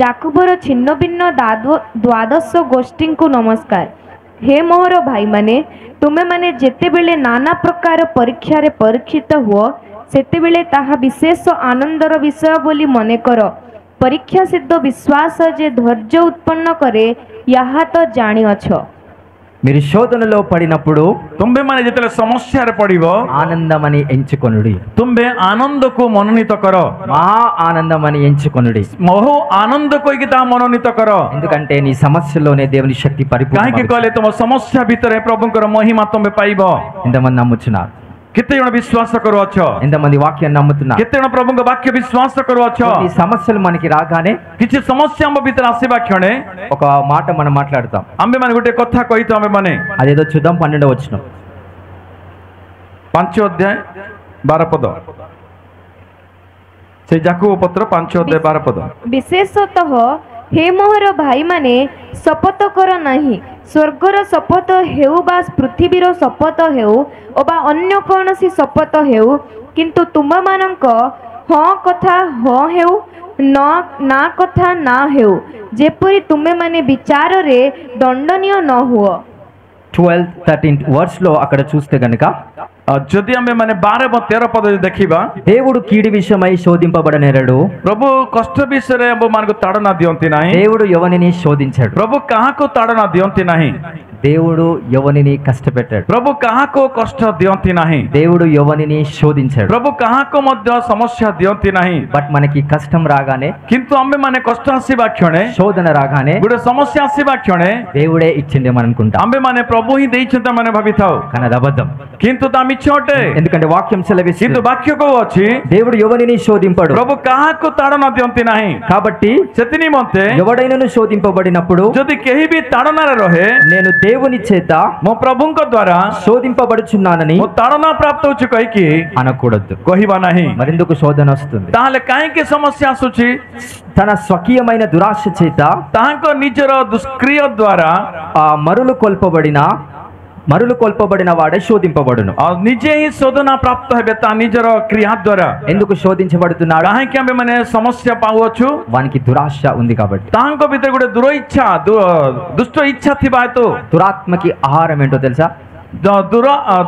ଜାକୁବର ଛିନ୍ନ ଭିନ୍ନ ଦ୍ୱାଦଶ ଗୋଷ୍ଠୀଙ୍କୁ ନମସ୍କାର। ହେ ମୋହର ଭାଇମାନେ, ତୁମେମାନେ ଯେତେବେଳେ ନାନା ପ୍ରକାର ପରୀକ୍ଷାରେ ପରୀକ୍ଷିତ ହୁଅ, ସେତେବେଳେ ତାହା ବିଶେଷ ଆନନ୍ଦର ବିଷୟ ବୋଲି ମନେକର। ପରୀକ୍ଷା ସିଦ୍ଧ ବିଶ୍ୱାସ ଯେ ଧୈର୍ଯ୍ୟ ଉତ୍ପନ୍ନ କରେ, ଏହା ତ ଜାଣିଅଛ। మీరు శోధనలో పడినప్పుడు ତୁମ୍ଭେ ମାନେ ଯେତେବେଳେ ସମସ୍ୟାରେ ପଡିବ, ఆనందమని ఎంచుకొనుడి. ତୁମ୍ଭେ ଆନନ୍ଦକୁ ମନୋନୀତ କର। మహా ఆనందమని ఎంచుకొనుడి. ବହୁ ଆନନ୍ଦ କହିକି ତାହା ମନୋନୀତ କର। ఎందుకంటే నీ సమస్యలోనే దేవుని శక్తి କାହିଁକି పరిపూర్ణ. କହିଲେ ତୁମ ସମସ୍ୟା ଭିତରେ ପ୍ରଭୁଙ୍କର ମହିମା ତୁମେ ପାଇବ। ఎంతమంది నమ్ముచున్నారు? କେତେ ଜଣ ବିଶ୍ୱାସ କରୁଅଛ? ఎంతమంది వాక్యాన్ని నమ్ముతున్నారు? କେତେ ଜଣ ପ୍ରଭୁଙ୍କ ବାକ୍ୟ ବିଶ୍ୱାସ କରୁଅଛ? ఈ సమస్యలు మనకి రాగానే କିଛି ସମସ୍ୟା ଆମ ଭିତରେ ଆସିବା କ୍ଷଣେ ఒక మాట మనం మాట్లాడతాం. ଆମେ ମାନେ ଗୋଟେ କଥା କହିଥାଉ। ଆମେ ମାନେ అదేదో చూద్దాం. 12వ వచనం 5 ଅଧ୍ୟାୟ 12 ପଦ। ସେ ଯାକୁବ ପତ୍ର 5 ଅଧ୍ୟାୟ 12 ପଦ। ବିଶେଷତଃ ହେ ମୋହର ଭାଇମାନେ, ଶପଥ କର ନାହିଁ, ସ୍ୱର୍ଗର ଶପଥ ହେଉ ବା ପୃଥିବୀର ଶପଥ ହେଉ ଅବା ଅନ୍ୟ କୌଣସି ଶପଥ ହେଉ, କିନ୍ତୁ ତୁମମାନଙ୍କ ହଁ କଥା ହଁ ହେଉ, ନା କଥା ନା ହେଉ, ଯେପରି ତୁମେମାନେ ବିଚାରରେ ଦଣ୍ଡନୀୟ ନ ହୁଅ। 12-13 వర్స్ లో అక్కడ చూస్తే గనుక ଯଦି ଆମେ ମାନେ 12 ଏବଂ 13 ପଦ ଦେଖିବା, దేవుడు కీడి విషయమై శోధింపబడనేరడు. ପ୍ରଭୁ କଷ୍ଟ ବିଷୟରେ ଆମ ମାନଙ୍କୁ ତାଡ଼ନା ଦିଅନ୍ତି ନାହିଁ। దేవుడు ఎవరిని శోధించాడు. ପ୍ରଭୁ କାହାକୁ ତାଡ଼ନା ଦିଅନ୍ତି ନାହିଁ। దేవుడు ఎవరిని కష్టపెట్టాడు. ପ୍ରଭୁ କାହାକୁ କଷ୍ଟ ଦିଅନ୍ତି ନାହିଁ। దేవుడు ఎవరిని శోధించాడు. ପ୍ରଭୁ କାହାକୁ ମଧ୍ୟ ସମସ୍ୟା ଦିଅନ୍ତି ନାହିଁ। బట్ మనకి కష్టం రాగానే, କିନ୍ତୁ ଆମେ ମାନେ କଷ୍ଟ ଆସିବା କ୍ଷଣେ, శోధన రాగానే ଗୋଟେ ସମସ୍ୟା ଆସିବା କ୍ଷଣେ దేవుడే ఇచ్చిండే మనం అనుకుంటాం. ଆମେ ମାନେ ପ୍ରଭୁ ହିଁ ଦେଇଛନ୍ତି ଆମେ ଭାବିଥାଉ। కానీ అది అబద్ధం. କିନ୍ତୁ ତା ମିଛ ଅଟେ। ఎందుకంటే వాక్యం సెలవిస్తుంది, କିନ୍ତୁ ବାକ୍ୟ କହୁଅଛି దేవుడు ఎవరిని శోధింపడు. ପ୍ରଭୁ କାହାକୁ ତାଡ଼ନା ଦିଅନ୍ତି ନାହିଁ। కాబట్టి ସେଥି ନିମନ୍ତେ ఎవడైనను శోధింపబడినప్పుడు ଯଦି କେହି ବି ତାଡ଼ନାରେ ରହେ, నేను దేవుని చేత ମୋ ପ୍ରଭୁଙ୍କ ଦ୍ୱାରା శోధింపబడుచున్నానని ମୁଁ ତାଡ଼ନା ପ୍ରାପ୍ତ ହଉଛି କହିକି అనకూడదు. କହିବା ନାହିଁ। మరెందుకు శోధన వస్తుంది? ତାହେଲେ କାହିଁକି ସମସ୍ୟା ଆସୁଛି? తన స్వకీయమైన దురాశ చేత ତାହାଙ୍କ ନିଜର ଦୁଷ୍କ୍ରିୟ ଦ୍ୱାରା ఆ మరులు కొల్పబడిన మరులు కొల్పబడిన వాడే శోధింపబడును. ଆଉ ନିଜେ ହିଁ ଶୋଧନା ପ୍ରାପ୍ତ ହେବେ ତା ନିଜର କ୍ରିୟା ଦ୍ୱାରା। ఎందుకు శోధించబడుతున్నాడు? କାହିଁକି ଆମେ ମାନେ ସମସ୍ୟା ପାଉଅଛୁ? వానికి దురాశ ఉంది కాబట్టి. ତାଙ୍କ ଭିତରେ ଗୋଟେ ଦୂର ଇଚ୍ଛା ଦୁଷ୍ଟ ଇଚ୍ଛା ଥିବା ହେତୁ। దురాత్మకి ఆహారం ఏంటో తెలుసా?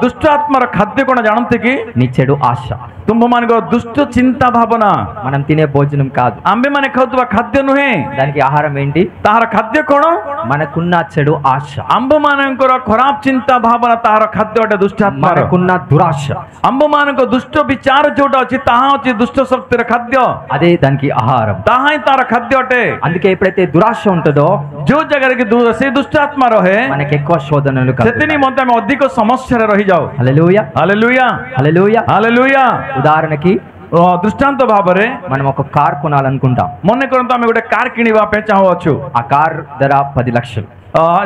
ଦୁଷ୍ଟ ଆତ୍ମାର ଖାଦ୍ୟ କଣ ଜାଣନ୍ତି କି? నీ చెడు ఆశ. ତୁମମାନଙ୍କ ଦୁଷ୍ଟ ଚିନ୍ତା ଭାବନା। మనం తినే భోజనం కాదు, ଆମ୍ଭେ ମାନେ ଖାଉଥିବା ଖାଦ୍ୟ ନୁହେଁ। దానికి ఆహారం ఏంటి? ତାହାର ଖାଦ୍ୟ କଣ? మనకున్న చెడు ఆశ, ଆମ୍ଭମାନଙ୍କର ଖରାପ ଚିନ୍ତା ଭାବନା ତାହାର ଖାଦ୍ୟ ଅଟେ ଦୁଷ୍ଟ ଆତ୍ମାର। మనకున్న దురాశ, ଆମ୍ଭମାନଙ୍କ ଦୁଷ୍ଟ ବିଚାର ଯୋଉଟା ଅଛି ତାହା ଅଛି ଦୁଷ୍ଟ ଶକ୍ତିର ଖାଦ୍ୟ। అదే దానికి ఆహారం. ତାହା ହିଁ ତାର ଖାଦ୍ୟ ଅଟେ। అందుకే ఎప్పుడైతే దురాశ ఉంటుందో ଯୋଉ ଜାଗାରେ କି ସେ ଦୁଷ୍ଟ ଆତ୍ମା ରହେ మనకి ఎక్కువ శోధనలు ସେଥି ନିମନ୍ତେ ଆମେ ଅଧିକ ସମସ୍ୟାରେ ରହିଯାଉ। హల్లెలూయా, ହାଲେଲୁୟା, హల్లెలూయా. ହାଲେଲୁୟା। ఉదాహరణకి ଦୃଷ୍ଟାନ୍ତ ଭାବରେ మనం ఒక కార్ కొనాలనుకుంటాం. ମନେ କରନ୍ତୁ ଆମେ ଗୋଟେ କାର୍ କିଣିବା ପାଇଁ ଚାହୁଁଅଛୁ। ఆ కార్ ధర 10 లక్షలు.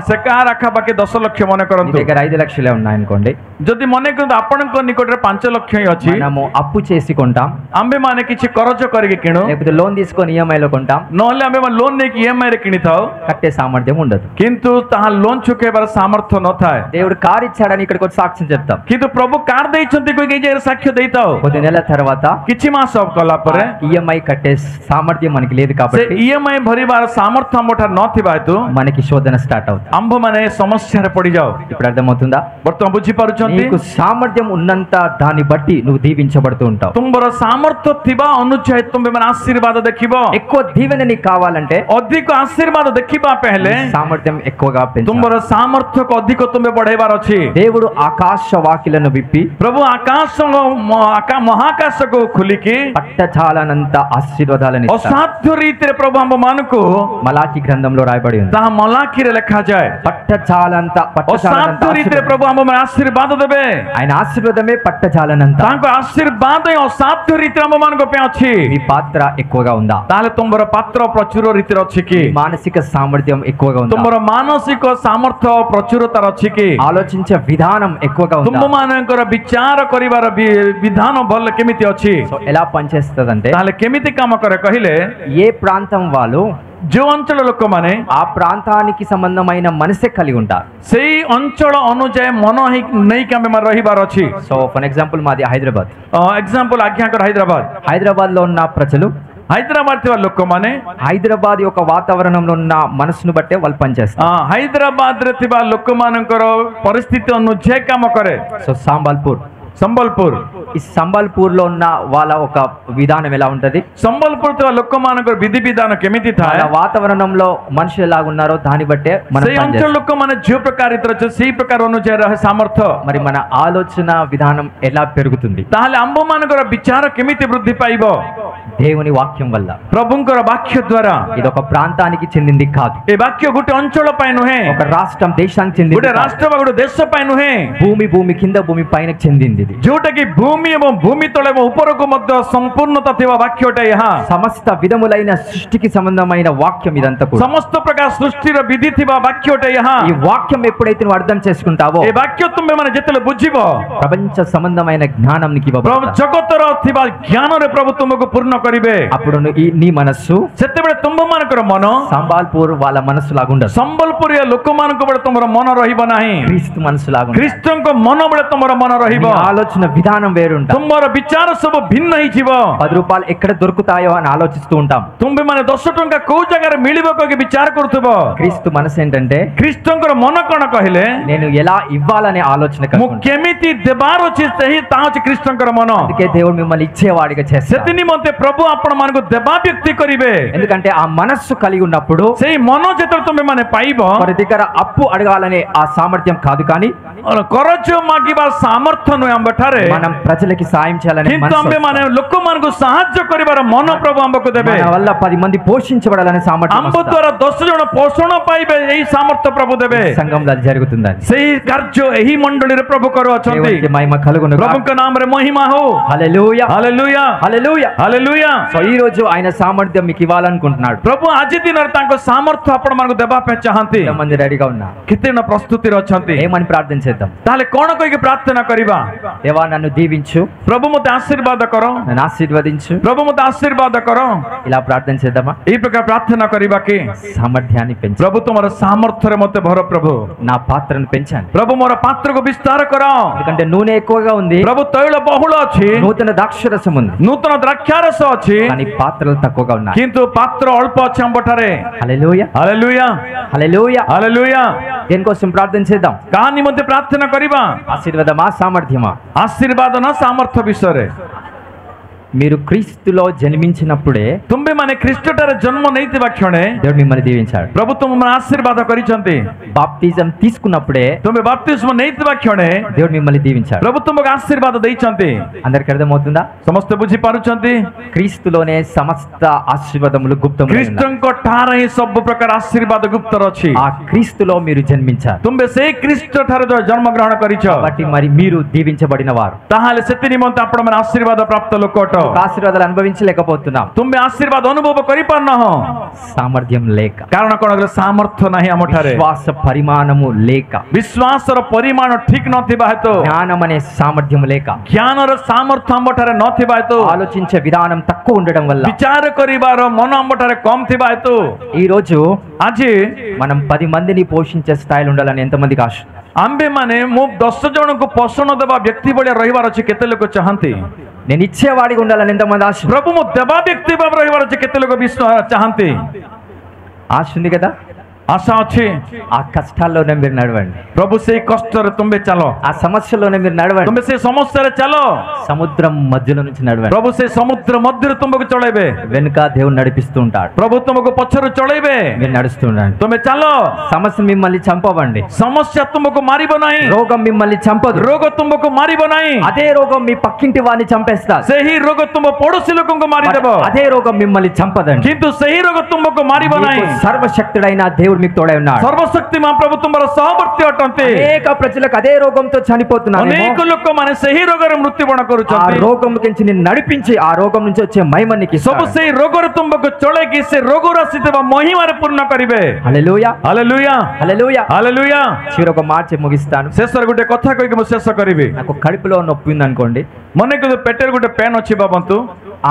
ସେ କାର୍ ଆଖାପାଖି 10 ଲକ୍ଷ ମନେ మీ କରନ୍ତୁ। దగ్గర 5 లక్షలే ఉన్నాయనుకోండి, ଯଦି ମନେ କରନ୍ତୁ ଆପଣଙ୍କ ନିକଟରେ 5 ଲକ୍ଷ ହିଁ ଅଛି, మనము అప్పు చేసి కొంటాం, ଆମ୍ଭେ ମାନେ କିଛି କରଜ କରିକି କିଣୁ, లేకపోతే లోన్ తీసుకొని ఈఎంఐలో కొంటాం, ନହେଲେ ଆମେ ଲୋନ୍ ନେଇକି EMI ରେ କିଣିଥାଉ, కట్టే సామర్థ్యం ఉండదు. କିନ୍ତୁ ତାହା ଲୋନ୍ ଚୁକେଇବାର ସାମର୍ଥ୍ୟ ନଥାଏ। దేవుడు కార్ ఇచ్చాడని ఇక్కడికి వచ్చి సాక్ష్యం చెప్తాం. କିନ୍ତୁ ପ୍ରଭୁ କାର୍ ଦେଇଛନ୍ତି କହିକି ଏଇ ଜାଗାରେ ସାକ୍ଷ୍ୟ ଦେଇଥାଉ। కొద్ది నెలల తర్వాత କିଛି ମାସ କଲା ପରେ ఈఎంఐ కట్టే సామర్థ్యం మనకి లేదు ସେ కాబట్టి EMI ଭରିବାର ସାମର୍ଥ୍ୟ ଆମଠାରେ ନଥିବା ହେତୁ మనకి శోధన స్టార్ట్ అవుతుంది. ଆମ୍ଭମାନେ ସମସ୍ୟାରେ ପଡିଯାଉ। ఇప్పుడు అర్థమవుతుందా? ବର୍ତ୍ତମାନ ବୁଝିପାରୁଛନ୍ତି? నీకు సామర్థ్యం ఉన్నంత దాన్ని బట్టి నువ్వు దీవించబడుతూ ఉంటావు. ତୁମର ସାମର୍ଥ୍ୟ ଥିବା ଅନୁଯାୟୀ ତୁମେ ମାନେ ଆଶୀର୍ବାଦ ଦେଖିବ। ఎక్కువ దీవెన నీకు కావాలంటే ଅଧିକ ଆଶୀର୍ବାଦ ଦେଖିବା ପାଇଁ ହେଲେ సామర్థ్యం ఎక్కువగా పెంచాలి. ତୁମର ସାମର୍ଥ୍ୟକୁ ଅଧିକ ତୁମେ ବଢେଇବାର ଅଛି। దేవుడు ఆకాశ వాకిలను విప్పి ପ୍ରଭୁ ମହାକାଶକୁ ଖୋଲିକି పట్టచాలనంత ఆశీర్వాదాలను ఇస్తాడు. ଅସାଧ୍ୟ రీతిରେ ପ୍ରଭୁ ଆମ୍ଭମାନଙ୍କୁ మలాకి గ్రంథంలో రాయబడి ఉంది. ତାହା ମଲାଖିରେ ଲେଖାଯାଏ। పట్టచాలంత ଅସାଧ୍ୟ రీତିରେ ପ୍ରଭୁ ଆମ୍ଭମାନେ ଆଶୀର୍ବାଦ ଦେବେ। ఆయన ఆశీర్వాదమే పట్టచాలనంత. ତାଙ୍କ ଆଶୀର୍ବାଦ ହିଁ ଅସାଧ୍ୟ రీତିରେ ଆମ୍ଭମାନଙ୍କ ପାଇଁ ଅଛି। మీ పాత్ర ఎక్కువగా ఉందా? ତାହେଲେ ତୁମର ପାତ୍ର ପ୍ରଚୁର ରୀତିରେ ଅଛି କି? మీ మానసిక సామర్థ్యం ఎక్కువగా ఉందా? ତୁମର ମାନସିକ ସାମର୍ଥ୍ୟ ପ୍ରଚୁରତାର ଅଛି କି? ఆలోచించే విధానం ఎక్కువగా ఉందా? ତୁମମାନଙ୍କର ବିଚାର କରିବାର ବିଧାନ ଭଲ କେମିତି ଅଛି? సో ఎలా పనిచేస్తుందంటే, ତାହେଲେ କେମିତି କାମ କରେ କହିଲେ, ఏ ప్రాంతం వాళ్ళు ଯୋଉ ଅଞ୍ଚଳ ଲୋକମାନେ ఆ ప్రాంతానికి సంబంధమైన మనసే కలిగి ఉంటారు. ସେଇ ଅଞ୍ଚଳ ଅନୁଯାୟୀ ମନ ନେଇକି ଆମେ ରହିବାର ଅଛି। సో ఫర్ ఎగ్జాంపుల్ మాది హైదరాబాద్. ఎగ్జాంపుల్ ఆజ్ఞాకర హైదరాబాద్। హైదరాబాద్ లో ఉన్న ప్రజలు, హైదరాబాద్ ଥିବା ଲୋକମାନେ హైదరాబాద్ యొక్క వాతావరణంలో ఉన్న మనసును బట్టే వాళ్ళు పనిచేస్తారు. హైదరాబాద్ ରେ ଥିବା ଲୋକମାନଙ୍କର ପରିସ୍ଥିତି ଅନୁଯାୟୀ କାମ କରେ। సో సంబల్పూర్, ఈ సంబల్పూర్ లో ఉన్న వాళ్ళ ఒక విధానం ఎలా ఉంటది? సంబల్పూర్ తో ଲୋକମାନଙ୍କର ବିଧି ବିଧାନ କେମିତି ଥାଏ? వాతావరణంలో మనుషులు ఎలా ఉన్నారో దాన్ని బట్టే మనం ସେଇ ଅଞ୍ଚଳ ଲୋକମାନେ ଯେଉଁ ପ୍ରକାର ସେଇ ପ୍ରକାର ଅନୁଯାୟୀ ରହେ ସାମର୍ଥ୍ୟ। మరి మన ఆలోచన విధానం ఎలా పెరుగుతుంది? ତାହେଲେ ଆମ୍ଭମାନଙ୍କର ବିଚାର କେମିତି ବୃଦ୍ଧି ପାଇବ? దేవుని వాక్యం వల్ల, ప్రభుଙ୍କର ବାକ୍ୟ ଦ୍ୱାରା। ఇది ఒక ప్రాంతానికి చెందింది కాదు. ଏ ବାକ୍ୟ ଗୋଟେ ଅଞ୍ଚଳ ପାଇଁ ନୁହେଁ, ఒక రాష్ట్రం దేశానికి చెందింది, ଗୋଟେ ରାଷ୍ଟ୍ର ବା ଗୋଟେ ଦେଶ ପାଇଁ ନୁହେଁ, భూమి కింద భూమి పైన చెందింది. ଯୋଉଟା କି ଭୂମି ଏବଂ ଭୂମି ତଳେ ଏବଂ ଉପରକୁ ମଧ୍ୟ ସମ୍ପୂର୍ଣ୍ଣତା ଥିବା ବାକ୍ୟଟା ଏହା। సమస్త విధములైన సృష్టికి సంబంధమైన వాక్యం ఇదంతా కూడా, ସମସ୍ତ ପ୍ରକାର ସୃଷ୍ଟିର ବିଧି ଥିବା ବାକ୍ୟଟା ଏହା। ఈ వాక్యం ఎప్పుడైతే నువ్వు అర్థం చేసుకుంటావో, ଏ ବାକ୍ୟ ତୁମେ ମାନେ ଯେତେବେଳେ ବୁଝିବ, ప్రపంచ సంబంధమైన జ్ఞానం నీకు ପ୍ରଭୁ ఇవ్వబడుతుంది. ଜଗତର ଥିବା ଜ୍ଞାନରେ ପ୍ରଭୁ ତୁମକୁ ପୂର୍ଣ୍ଣ କରିବେ। అప్పుడు నీ మనస్సు ସେତେବେଳେ ତୁମମାନଙ୍କର ମନ సంబాల్పూర్ వాళ్ళ మనస్సు లాగుండదు. ସମ୍ବଲପୁରିଆ ଲୋକମାନଙ୍କ ବେଳେ ତୁମର ମନ ରହିବ ନାହିଁ, క్రీస్తు మనస్సు లాగుండదు. ଖ୍ରୀଷ୍ଟଙ୍କ ମନ ବେଳେ ତୁମର ମନ ରହିବ। ఆలోచన విధానం వేరుంటుంది. ତୁମର ବିଚାର ସବୁ ଭିନ୍ନ ହେଇଯିବ। 10 రూపాయలు ఎక్కడ దొరుకుతాయో అని ఆలోచిస్తూ ఉంటాం. ତୁମେ ମାନେ 10 ଟଙ୍କା କୋଉ ଜାଗାରେ ମିଳିବ କହିକି ବିଚାର କରୁଥିବ। క్రీస్తు మనసు ఏంటంటే, ଖ୍ରୀଷ୍ଟଙ୍କର ମନ କଣ କହିଲେ, నేను ఎలా ఇవ్వాలనే ఆలోచన ମୁଁ కలిగి ఉంటాను. କେମିତି ଦେବାର ଅଛି ସେହି ତାହା ଅଛି ଖ୍ରୀଷ୍ଟଙ୍କର ମନ। అందుకే దేవుడు మిమ్మల్ని ఇచ్చేవాడిగా చేస్తాడు. ସେଥି ନିମନ୍ତେ ପ୍ରଭୁ ଆପଣମାନଙ୍କୁ ଦେବା ବ୍ୟକ୍ତି କରିବେ। ఎందుకంటే ఆ మనస్సు కలిగి ఉన్నప్పుడు ସେଇ ମନ ଯେତେବେଳେ ତୁମେ ମାନେ ପାଇବ, వారి దగ్గర అప్పు అడగాలనే ఆ సామర్థ్యం కాదు, కానీ କରଜ ମାଗିବା ସାମର୍ଥ୍ୟ ନୁହେଁ ଆମ୍ଭଠାରେ, మనం ప్రజలకి సాయం చేయాలనే କିନ୍ତୁ మనసు ଆମେ ମାନେ ଲୋକମାନଙ୍କୁ ସାହାଯ୍ୟ କରିବାର ମନ ପ୍ରଭୁ ଆମକୁ ଦେବେ। మన వల్ల 10 మంది పోషించబడాలనే సామర్థ్యం ଆମ୍ଭ వస్తుంది. ଦ୍ୱାରା 10 ଜଣ ପୋଷଣ ପାଇବେ, ଏହି ସାମର୍ଥ୍ୟ ପ୍ରଭୁ ଦେବେ। సంఘంలో అది జరుగుతుందని ସେଇ କାର୍ଯ୍ୟ ଏହି ମଣ୍ଡଳୀରେ ପ୍ରଭୁ କରୁଅଛନ୍ତି। దేవునికి మహిమ కలుగును గాక. ପ୍ରଭୁଙ୍କ ନାମରେ ମହିମା ହଉ। హల్లెలూయా, ହାଲେଲୁୟା, హల్లెలూయా. ହାଲେଲୁୟା। సో ఈ రోజు ఆయన సామర్థ్యం మీకు ఇవ్వాలనుకుంటున్నాడు. ପ୍ରଭୁ ଆଜି ଦିନରେ ତାଙ୍କ ସାମର୍ଥ୍ୟ ଆପଣମାନଙ୍କୁ ଦେବା ପାଇଁ ଚାହାନ୍ତି। ఎంతమంది రెడీగా ఉన్నారు? କେତେ ଜଣ ପ୍ରସ୍ତୁତିରେ ଅଛନ୍ତି? ఏమని ప్రార్థన చేద్దాం? ତାହେଲେ କଣ କହିକି ପ୍ରାର୍ଥନା କରିବା? దేవా నన్ను దీవించు. దీవించు, प्रभु मते आशीर्वाद करो, నన్ను ఆశీర్వదించు. प्रभु मते आशीर्वाद करो। ఇలా ప్రార్థన చేద్దామా? ఈ ప్రకార ప్రార్థన କରିବା କି సామర్థ్యాన్ని పెంచు, प्रभु तुमର ସାମର୍ଥ୍ୟରେ ମତେ ଭର ପ୍ରଭୁ। నా పాత్రను పెంచండి, प्रभु ମୋର ପାତ୍ରକୁ ବିସ୍ତାର କର। ఎందుకంటే నూనె ఎక్కువగా ఉంది, प्रभु ତୈଳ ବହୁଳ ଅଛି, నూతన ద్రాక్షరసం ఉంది, ନୂତନ ଦ୍ରାକ୍ଷାରସ ଅଛି, కానీ పాత్రలు తక్కువగా ఉన్నాయి. କିନ୍ତୁ ପାତ୍ର ଅଳ୍ପ ଅଛି ଆମ୍ବଠାରେ। హల్లెలూయా, ହାଲେଲୁୟା, హల్లెలూయా. ହାଲେଲୁୟା। దేనికోసం ప్రార్థన చేద్దాం? କାହା ନିମନ୍ତେ ପ୍ରାର୍ଥନା କରିବା? ఆశీర్వాదమా సామర్థ్యమా? ଆଶୀର୍ବାଦ ନା ସାମର୍ଥ୍ୟ ବିଷୟରେ? మీరు క్రీస్తులో జన్మించినప్పుడే ତୁମ୍ଭେମାନେ ଖ୍ରୀଷ୍ଟଠାରେ ଜନ୍ମ ନେଇଥିବା କ୍ଷଣେ దేవుడు మిమ్మల్ని దీవించాడు. ପ୍ରଭୁ ତୁମମାନେ ଆଶୀର୍ବାଦ କରିଛନ୍ତି। బాప్తిజం తీసుకున్నప్పుడే ତୁମେ ବାପ୍ତିସ୍ମ ନେଇଥିବା କ୍ଷଣେ దేవుడు మిమ్మల్ని దీవించాడు. ପ୍ରଭୁ ତୁମକୁ ଆଶୀର୍ବାଦ ଦେଇଛନ୍ତି। అందరికి అర్థమవుతుందా? ସମସ୍ତେ ବୁଝିପାରୁଛନ୍ତି? క్రీస్తులోనే సమస్త ఆశీర్వాదములు గుప్తములు. ଖ୍ରୀଷ୍ଟଙ୍କ ଠାରେ ହିଁ ସବୁ ପ୍ରକାର ଆଶୀର୍ବାଦ ଗୁପ୍ତର ଅଛି। ఆ క్రీస్తులో మీరు జన్మించారు ତୁମ୍ଭେ ସେଇ ଖ୍ରୀଷ୍ଟ ଠାରେ ଜନ୍ମ ଗ୍ରହଣ କରିଛ, కాబట్టి మరి మీరు దీవించబడిన వారు. ତାହେଲେ ସେଥି ନିମନ୍ତେ ଆପଣମାନେ ଆଶୀର୍ବାଦ ପ୍ରାପ୍ତ ଲୋକ ଅଟ। ఆశీర్వాదాలు అనుభవించలేకపోతున్నాం, ତୁମେ ଆଶୀର୍ବାଦ ଅନୁଭବ କରିପାରୁନାହ, సామర్థ్యం లేక, କାରଣ କଣ? ସାମର୍ଥ୍ୟ ନାହିଁ ଆମ ଠାରେ, విశ్వాస పరిమాణము లేక, ବିଶ୍ୱାସର ପରିମାଣ ଠିକ ନଥିବା ହେତୁ, జ్ఞానం అనే సామర్థ్యం లేక, ଜ୍ଞାନର ସାମର୍ଥ୍ୟ ଆମ ଠାରେ ନଥିବା ହେତୁ, ఆలోచించే విధానం తక్కువ ఉండడం వల్ల ବିଚାର କରିବାର ମନ ଆମ ଠାରେ କମ ଥିବା ହେତୁ ఈ రోజు ଆଜି మనం 10 మందిని పోషించే స్థాయిలో ఉండాలని ఎంతమందికి ఆశ? ଆମ୍ଭେମାନେ ମୁଁ 10 ଜଣଙ୍କୁ ପୋଷଣ ଦେବା ବ୍ୟକ୍ତି ଭଳିଆ ରହିବାର ଅଛି, କେତେ ଲୋକ ଚାହାନ୍ତି? నేను ఇచ్చేవాడిగా ఉండాలని ఎంతమంది ఆశ? ପ୍ରଭୁ ମୁଁ ଦେବା ବ୍ୟକ୍ତି ଭାବରେ ରହିବାର ଅଛି, କେତେ ଲୋକ ଚାହାନ୍ତି? ఆశ ఉంది కదా? ଆଶା ଅଛି। ఆ కష్టాల్లోనే మీరు నడవండి, ପ୍ରଭୁ ସେଇ କଷ୍ଟରେ ତୁମେ ଚାଲ, ఆ సమస్యలోనే మీరు నడవండి, ତୁମେ ସେଇ ସମସ୍ୟାରେ ଚାଲ, సముద్రం మధ్యలో నుంచి నడవండి. ପ୍ରଭୁ ସେଇ ସମୁଦ୍ର ମଧ୍ୟରେ ତୁମକୁ ଚଳେଇବେ, వెనుక దేవుడు నడిపిస్తూ ఉంటాడు, ପ୍ରଭୁ ତୁମକୁ పଛରୁ ଚଳେଇବେ, మీరు నడుస్తూ ఉండండి. ତୁମେ ଚାଲ। సమస్య మిమ్మల్ని చంపవండి, ସମସ୍ୟା ତୁମକୁ ମାରିବ ନାହିଁ, రోగం మిమ్మల్ని చంపదు, ରୋଗ ତୁମକୁ ମାରିବ ନାହିଁ, అదే రోగం మీ పక్కింటి వాడిని చంపేస్తారు, ସେହି ରୋଗ ତୁମ ପଡୋଶୀ ଲୋକଙ୍କୁ ମାରିଦେବ, అదే రోగం మిమ్మల్ని చంపదండి. କିନ୍ତୁ ସେହି ରୋଗ ତୁମକୁ ମାରିବ ନାହିଁ। మీకు సర్వశక్తుడైన దేవుడు మీకు తోడై ఉన్నాడు. ସର୍ବଶକ୍ତିମାନ ପ୍ରଭୁ ତୁମର ସହବର୍ତ୍ତୀ ଅଟନ୍ତି। అనేక ప్రజలకు అదే రోగంతో చనిపోతున్నారు, ଅନେକ ଲୋକମାନେ ସେହି ରୋଗରେ ମୃତ୍ୟୁବରଣ ఆ କରୁଛନ୍ତି। రోగం నుంచి నిన్ను నడిపించి ఆ రోగం నుంచి వచ్చే మహిమ నీకు ସବୁ ఇస్తాడు. ସେଇ ରୋଗରେ ତୁମକୁ ଚଳେଇକି ସେ ରୋଗରୁ ଆସିଥିବା ମହିମାରେ ପୂର୍ଣ୍ଣ କରିବେ। హల్లెలూయా, ହାଲେଲୁୟା, హల్లెలూయా. ହାଲେଲୁୟା। చివరి ఒక మాట చెప్పి ముగిస్తాను. ଶେଷରେ ଗୋଟେ କଥା କହିକି ମୁଁ ଶେଷ କରିବି। నాకు కడుపులో నొప్పి ఉంది అనుకోండి, ମନେକର ପେଟରେ ଗୋଟେ ପେନ୍ ଅଛି ଭାବନ୍ତୁ,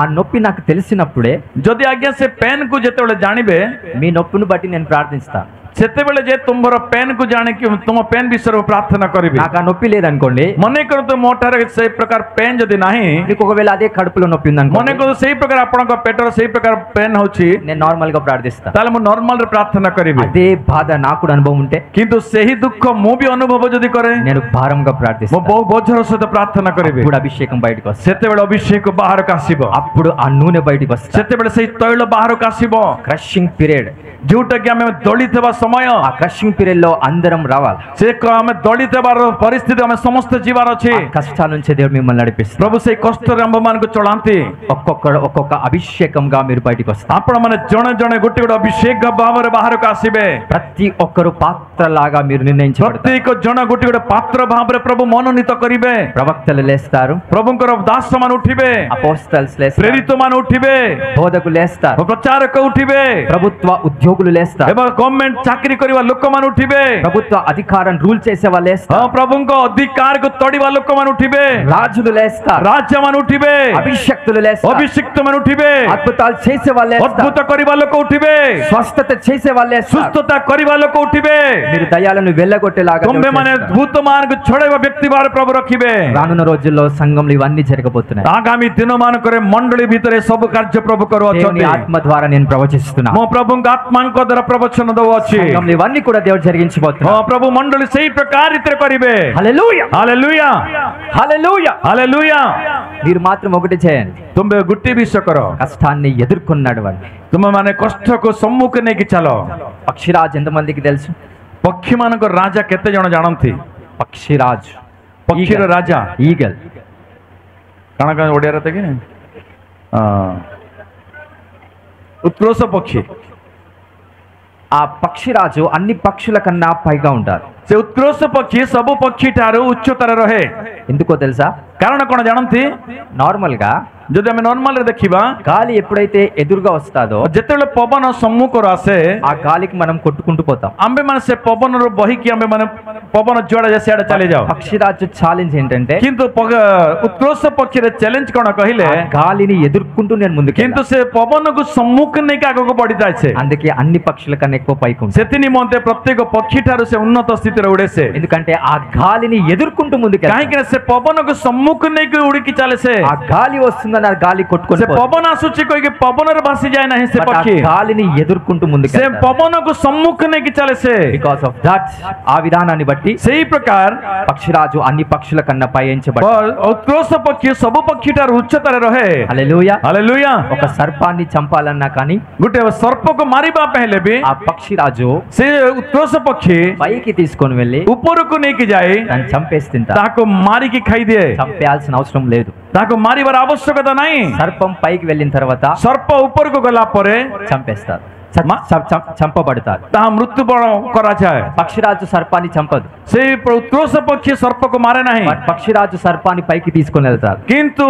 ఆ నొప్పి నాకు తెలిసినప్పుడే ଯଦି ଆଜ୍ଞା ସେ ପେନ୍ କୁ ଯେତେବେଳେ ଜାଣିବେ, మీ నొప్పిని బట్టి నేను ప్రార్థిస్తాను. ସେତେବେଳେ ଯେ ତୁମର ପେନ୍ କୁ ଜାଣିକି ତୁମ ପେନ୍ ବିଷୟରେ ପ୍ରାର୍ଥନା କରିବି। నాకు ఆ నొప్పి లేదనుకోండి, ମନେ କରନ୍ତୁ ମୋ ଠାରେ ସେଇ ପ୍ରକାର ପେନ୍ ଯଦି ନାହିଁ, మీకు ఒకవేళ అదే కడుపులో నొప్పి ఉంది అనుకోండి, ମନେ କରନ୍ତୁ ସେଇ ପ୍ରକାର ଆପଣଙ୍କ ପେଟର ସେଇ ପ୍ରକାର ପେନ୍ ହଉଛି, నేను నార్మల్ గా ప్రార్థిస్తాను. ତାହେଲେ ମୁଁ ନର୍ମାଲ ରେ ପ୍ରାର୍ଥନା କରିବି। అదే బాధ నాకు కూడా అనుభవం ఉంటే କିନ୍ତୁ ସେହି ଦୁଃଖ ମୁଁ ବି ଅନୁଭବ ଯଦି କରେ, నేను భారంగా ମୁଁ ప్రార్థిస్తాను. ବହୁ ବୋଝର ସହିତ ପ୍ରାର୍ଥନା କରିବି। అప్పుడు అభిషేకం బయటకు వస్తుంది, ସେତେବେଳେ ଅଭିଷେକ ବାହାରକୁ ଆସିବ, అప్పుడు ఆ నూనె బయటకు వస్తుంది. ସେତେବେଳେ ସେଇ ତୈଳ ବାହାରକୁ ଆସିବ, క్రషింగ్ పీరియడ్, ଯୋଉଟା କି ଆମେ ଦଳିଥିବା ସମୟ, ఆ క్రషింగ్ పీరియడ్ లో అందరం రావాలి. ସେ ଆମେ ଦଳିଥିବାର ପରିସ୍ଥିତି ଆମେ ସମସ୍ତେ ଯିବାର ଅଛି। ఆ కష్టాల నుంచి దేవుడు మిమ్మల్ని నడిపిస్తారు. ପ୍ରଭୁ ସେଇ କଷ୍ଟରେ ଆମ୍ଭମାନଙ୍କୁ ଚଳାନ୍ତି। ఒక్కొక్క అభిషేకంగా మీరు బయటకు వస్తారు. ଆପଣ ମାନେ ଜଣେ ଜଣେ ଗୋଟେ ଗୋଟେ ଅଭିଷେକ ଭାବରେ ବାହାରକୁ ଆସିବେ। ప్రతి ఒక్కరు పాత్ర లాగా మీరు నిర్ణయించబడతారు. ପ୍ରତ୍ୟେକ ଜଣ ଗୋଟେ ଗୋଟେ ପାତ୍ର ଭାବରେ ପ୍ରଭୁ ମନୋନୀତ କରିବେ। ప్రవక్తలు లేస్తారు, ପ୍ରଭୁଙ୍କର ଦାସ ମାନେ ଉଠିବେ, అపోస్తల్స్ లేస్తారు, ପ୍ରେରିତ ମାନେ ଉଠିବେ, బోధకులు లేస్తారు, ପ୍ରଚାରକ ଉଠିବେ, ప్రభుత్వ ఉద్యోగులు లేస్తారు, ଏବଂ ଗଭର୍ଣ୍ଣମେଣ୍ଟ ଚାକିରି କରିବା ଲୋକମାନେ ଉଠିବେ, ప్రభుత్వ అధికారం రూల్ చేసే వాళ్ళు లేస్తారు, ପ୍ରଭୁଙ୍କ ଅଧିକାରକୁ ତଡ଼ିବା ଲୋକମାନେ ଉଠିବେ, రాజులు లేస్తారు, ରାଜା ମାନେ ଉଠିବେ, అభిషక్తులు లేస్తారు, ଅଭିଷିକ୍ତ ମାନେ ଉଠିବେ, అద్భుతాలు చేసే వాళ్ళు లేస్తారు, ଅଦ୍ଭୁତ କରିବା ଲୋକ ఉଠିବେ, స్వస్థత చేసే వాళ్ళు లేస్తారు. ସୁସ୍ଥତା କରିବା ଲୋକ ଉଠିବେ। మీరు దయ్యాలను వెళ్ళగొట్టేలాగా దేవుడు ତୁମେମାନେ చేస్తారు. ଭୂତମାନଙ୍କୁ ଛଡ଼େଇବା ବ୍ୟକ୍ତି ଭାବରେ ପ୍ରଭୁ ରଖିବେ। రానున్న రోజుల్లో సంఘంలో ఇవన్నీ జరగబోతున్నాయి. ଆଗାମୀ ଦିନମାନଙ୍କରେ ମଣ୍ଡଳୀ ଭିତରେ ସବୁ କାର୍ଯ୍ୟ ପ୍ରଭୁ దేవుని କରୁଅଛନ୍ତି। ఆత్మ ద్వారా నేను ప్రవచిస్తున్నా, ମୋ ପ୍ରଭୁଙ୍କ ଆତ୍ମାଙ୍କ ଦ୍ୱାରା ପ୍ରବଚନ ଦଉଅଛି। సంఘంలో ఇవన్నీ కూడా దేవుడు జరిగించబోతున్నా. ହଁ ପ୍ରଭୁ ମଣ୍ଡଳୀ ସେଇ ପ୍ରକାର ରୀତିରେ କରିବେ। హల్లెలూయా, ହାଲେଲୁୟା, హల్లెలూయా. ହାଲେଲୁୟା। మీరు మాత్రం ఒకటి చేయండి, ତୁମେ ଗୋଟିଏ ବିଷୟ କର, కష్టాన్ని ఎదుర్కొన్నాడువండి. ତୁମେମାନେ କଷ୍ଟକୁ ସମ୍ମୁଖ ନେଇକି ଚାଲ। పక్షిరాజు ఎంతమందికి తెలుసు? ପକ୍ଷୀମାନଙ୍କ ରାଜା କେତେ ଜଣ ଜାଣନ୍ତି? పక్షిరాజు, ପକ୍ଷୀର ରାଜା ఈగల్. କାଣା କାଣା ଓଡ଼ିଆରେ ତ କି ଉତ୍କର୍ଷ ପକ୍ଷୀ। ఆ పక్షిరాజు అన్ని పక్షుల కన్నా పైగా ఉంటారు. ସେ ଉତ୍କର୍ଷ ପକ୍ଷୀ ସବୁ ପକ୍ଷୀ ଠାରୁ ଉଚ୍ଚତାରେ ରହେ। ఎందుకో తెలుసా? କାରଣ କ'ଣ ଜାଣନ୍ତି? నార్మల్ గా ଯଦି ଆମେ ନର୍ମାଲରେ ଦେଖିବା, గాలి ఎప్పుడైతే ఎదురుగా వస్తాదో ଯେତେବେଳେ ପବନ ସମ୍ମୁଖରୁ ଆସେ ఆ గాలికి మనం కొట్టుకుంటూ పోతాం. ଆମ୍ଭେମାନେ ସେ ପବନରୁ ବହିକି ଆମ୍ଭେମାନେ ପବନ ଯୁଆଡ଼େ ଯାଏ ସିଆଡ଼େ ଚାଲିଯାଉ। పక్షిరాజు ఛాలెంజ్ ఏంటంటే କିନ୍ତୁ ଉତ୍କର୍ଷ ପକ୍ଷୀରେ ଚ୍ୟାଲେଞ୍ଜ କ'ଣ କହିଲେ? ఆ గాలిని ఎదుర్కొంటూ నేను ముందుకు କିନ୍ତୁ ସେ ପବନକୁ ସମ୍ମୁଖ ନେଇକି ଆଗକୁ ବଢିଥାଏ ସେ। అందుకే అన్ని పక్షుల కన్నా ఎక్కువ పైకి ఉంటుంది. ସେଥି ନିମନ୍ତେ ପ୍ରତ୍ୟେକ ପକ୍ଷୀ ଠାରୁ ସେ ଉନ୍ନତ ସ୍ଥିତିରେ ଉଡ଼େ ସେ। ఎందుకంటే ఆ గాలిని ఎదుర్కొంటూ ముందుకు କାହିଁକି ନା ସେ ପବନକୁ ସମ୍ମୁଖ ନେଇକି ଉଡ଼ିକି ଚାଲେ ସେ। ఆ గాలి వస్తుందని ఆ గాలి కొట్టుకొని ସେ ପବନ ଆସୁଛି କହିକି ପବନରେ ଭାସି ଯାଏ ନାହିଁ ସେ ପକ୍ଷୀ। గాలిని ఎదుర్కొంటూ ముందుకు ସେ ପବନକୁ ସମ୍ମୁଖ ନେଇକି ଚାଲେ ସେ। బికాస్ ఆఫ్ దట్ ఆ విధానాన్ని బట్టి ସେଇ ପ୍ରକାର పక్షిరాజు అన్ని పక్షుల కన్నా పైంచబడ్డాడు. ଉତ୍କର୍ଷ ପକ୍ଷୀ ସବୁ ପକ୍ଷୀ ଠାରୁ ଉଚ୍ଚତାରେ ରହେ। హల్లెలూయా. ହାଲେଲୁୟା। ఒక సర్పాన్ని చంపాలన్నా కానీ ଗୋଟେ ସର୍ପକୁ ମାରିବା ପାଇଁ ହେଲେ ବି ఆ పక్షిరాజు ସେ ଉତ୍କର୍ଷ ପକ୍ଷୀ పైకి తీసుకొని వెళ్ళి ଉପରକୁ ନେଇକି ଯାଏ, దాన్ని చంపేసి తింటా. ତାହାକୁ ମାରିକି ଖାଇଦିଏ। చంపేయాల్సిన అవసరం లేదు. ତାହାକୁ ମାରିବାର ଆବଶ୍ୟକତା ନାହିଁ। సర్పం పైకి వెళ్ళిన తర్వాత ସର୍ପ ଉପରକୁ ଗଲା ପରେ చంపేస్తారు, చంపబడతారు. ତାହା ମୃତ୍ୟୁବରଣ କରାଯାଏ। పక్షిరాజు సర్పాన్ని చంపదు. ସେଇ ଉତ୍କର୍ଷ పକ୍ଷୀ ସର୍ପକୁ ମାରେ ନାହିଁ, పక్షిరాజు సర్పాన్ని పైకి తీసుకొని వెళ్తారు. କିନ୍ତୁ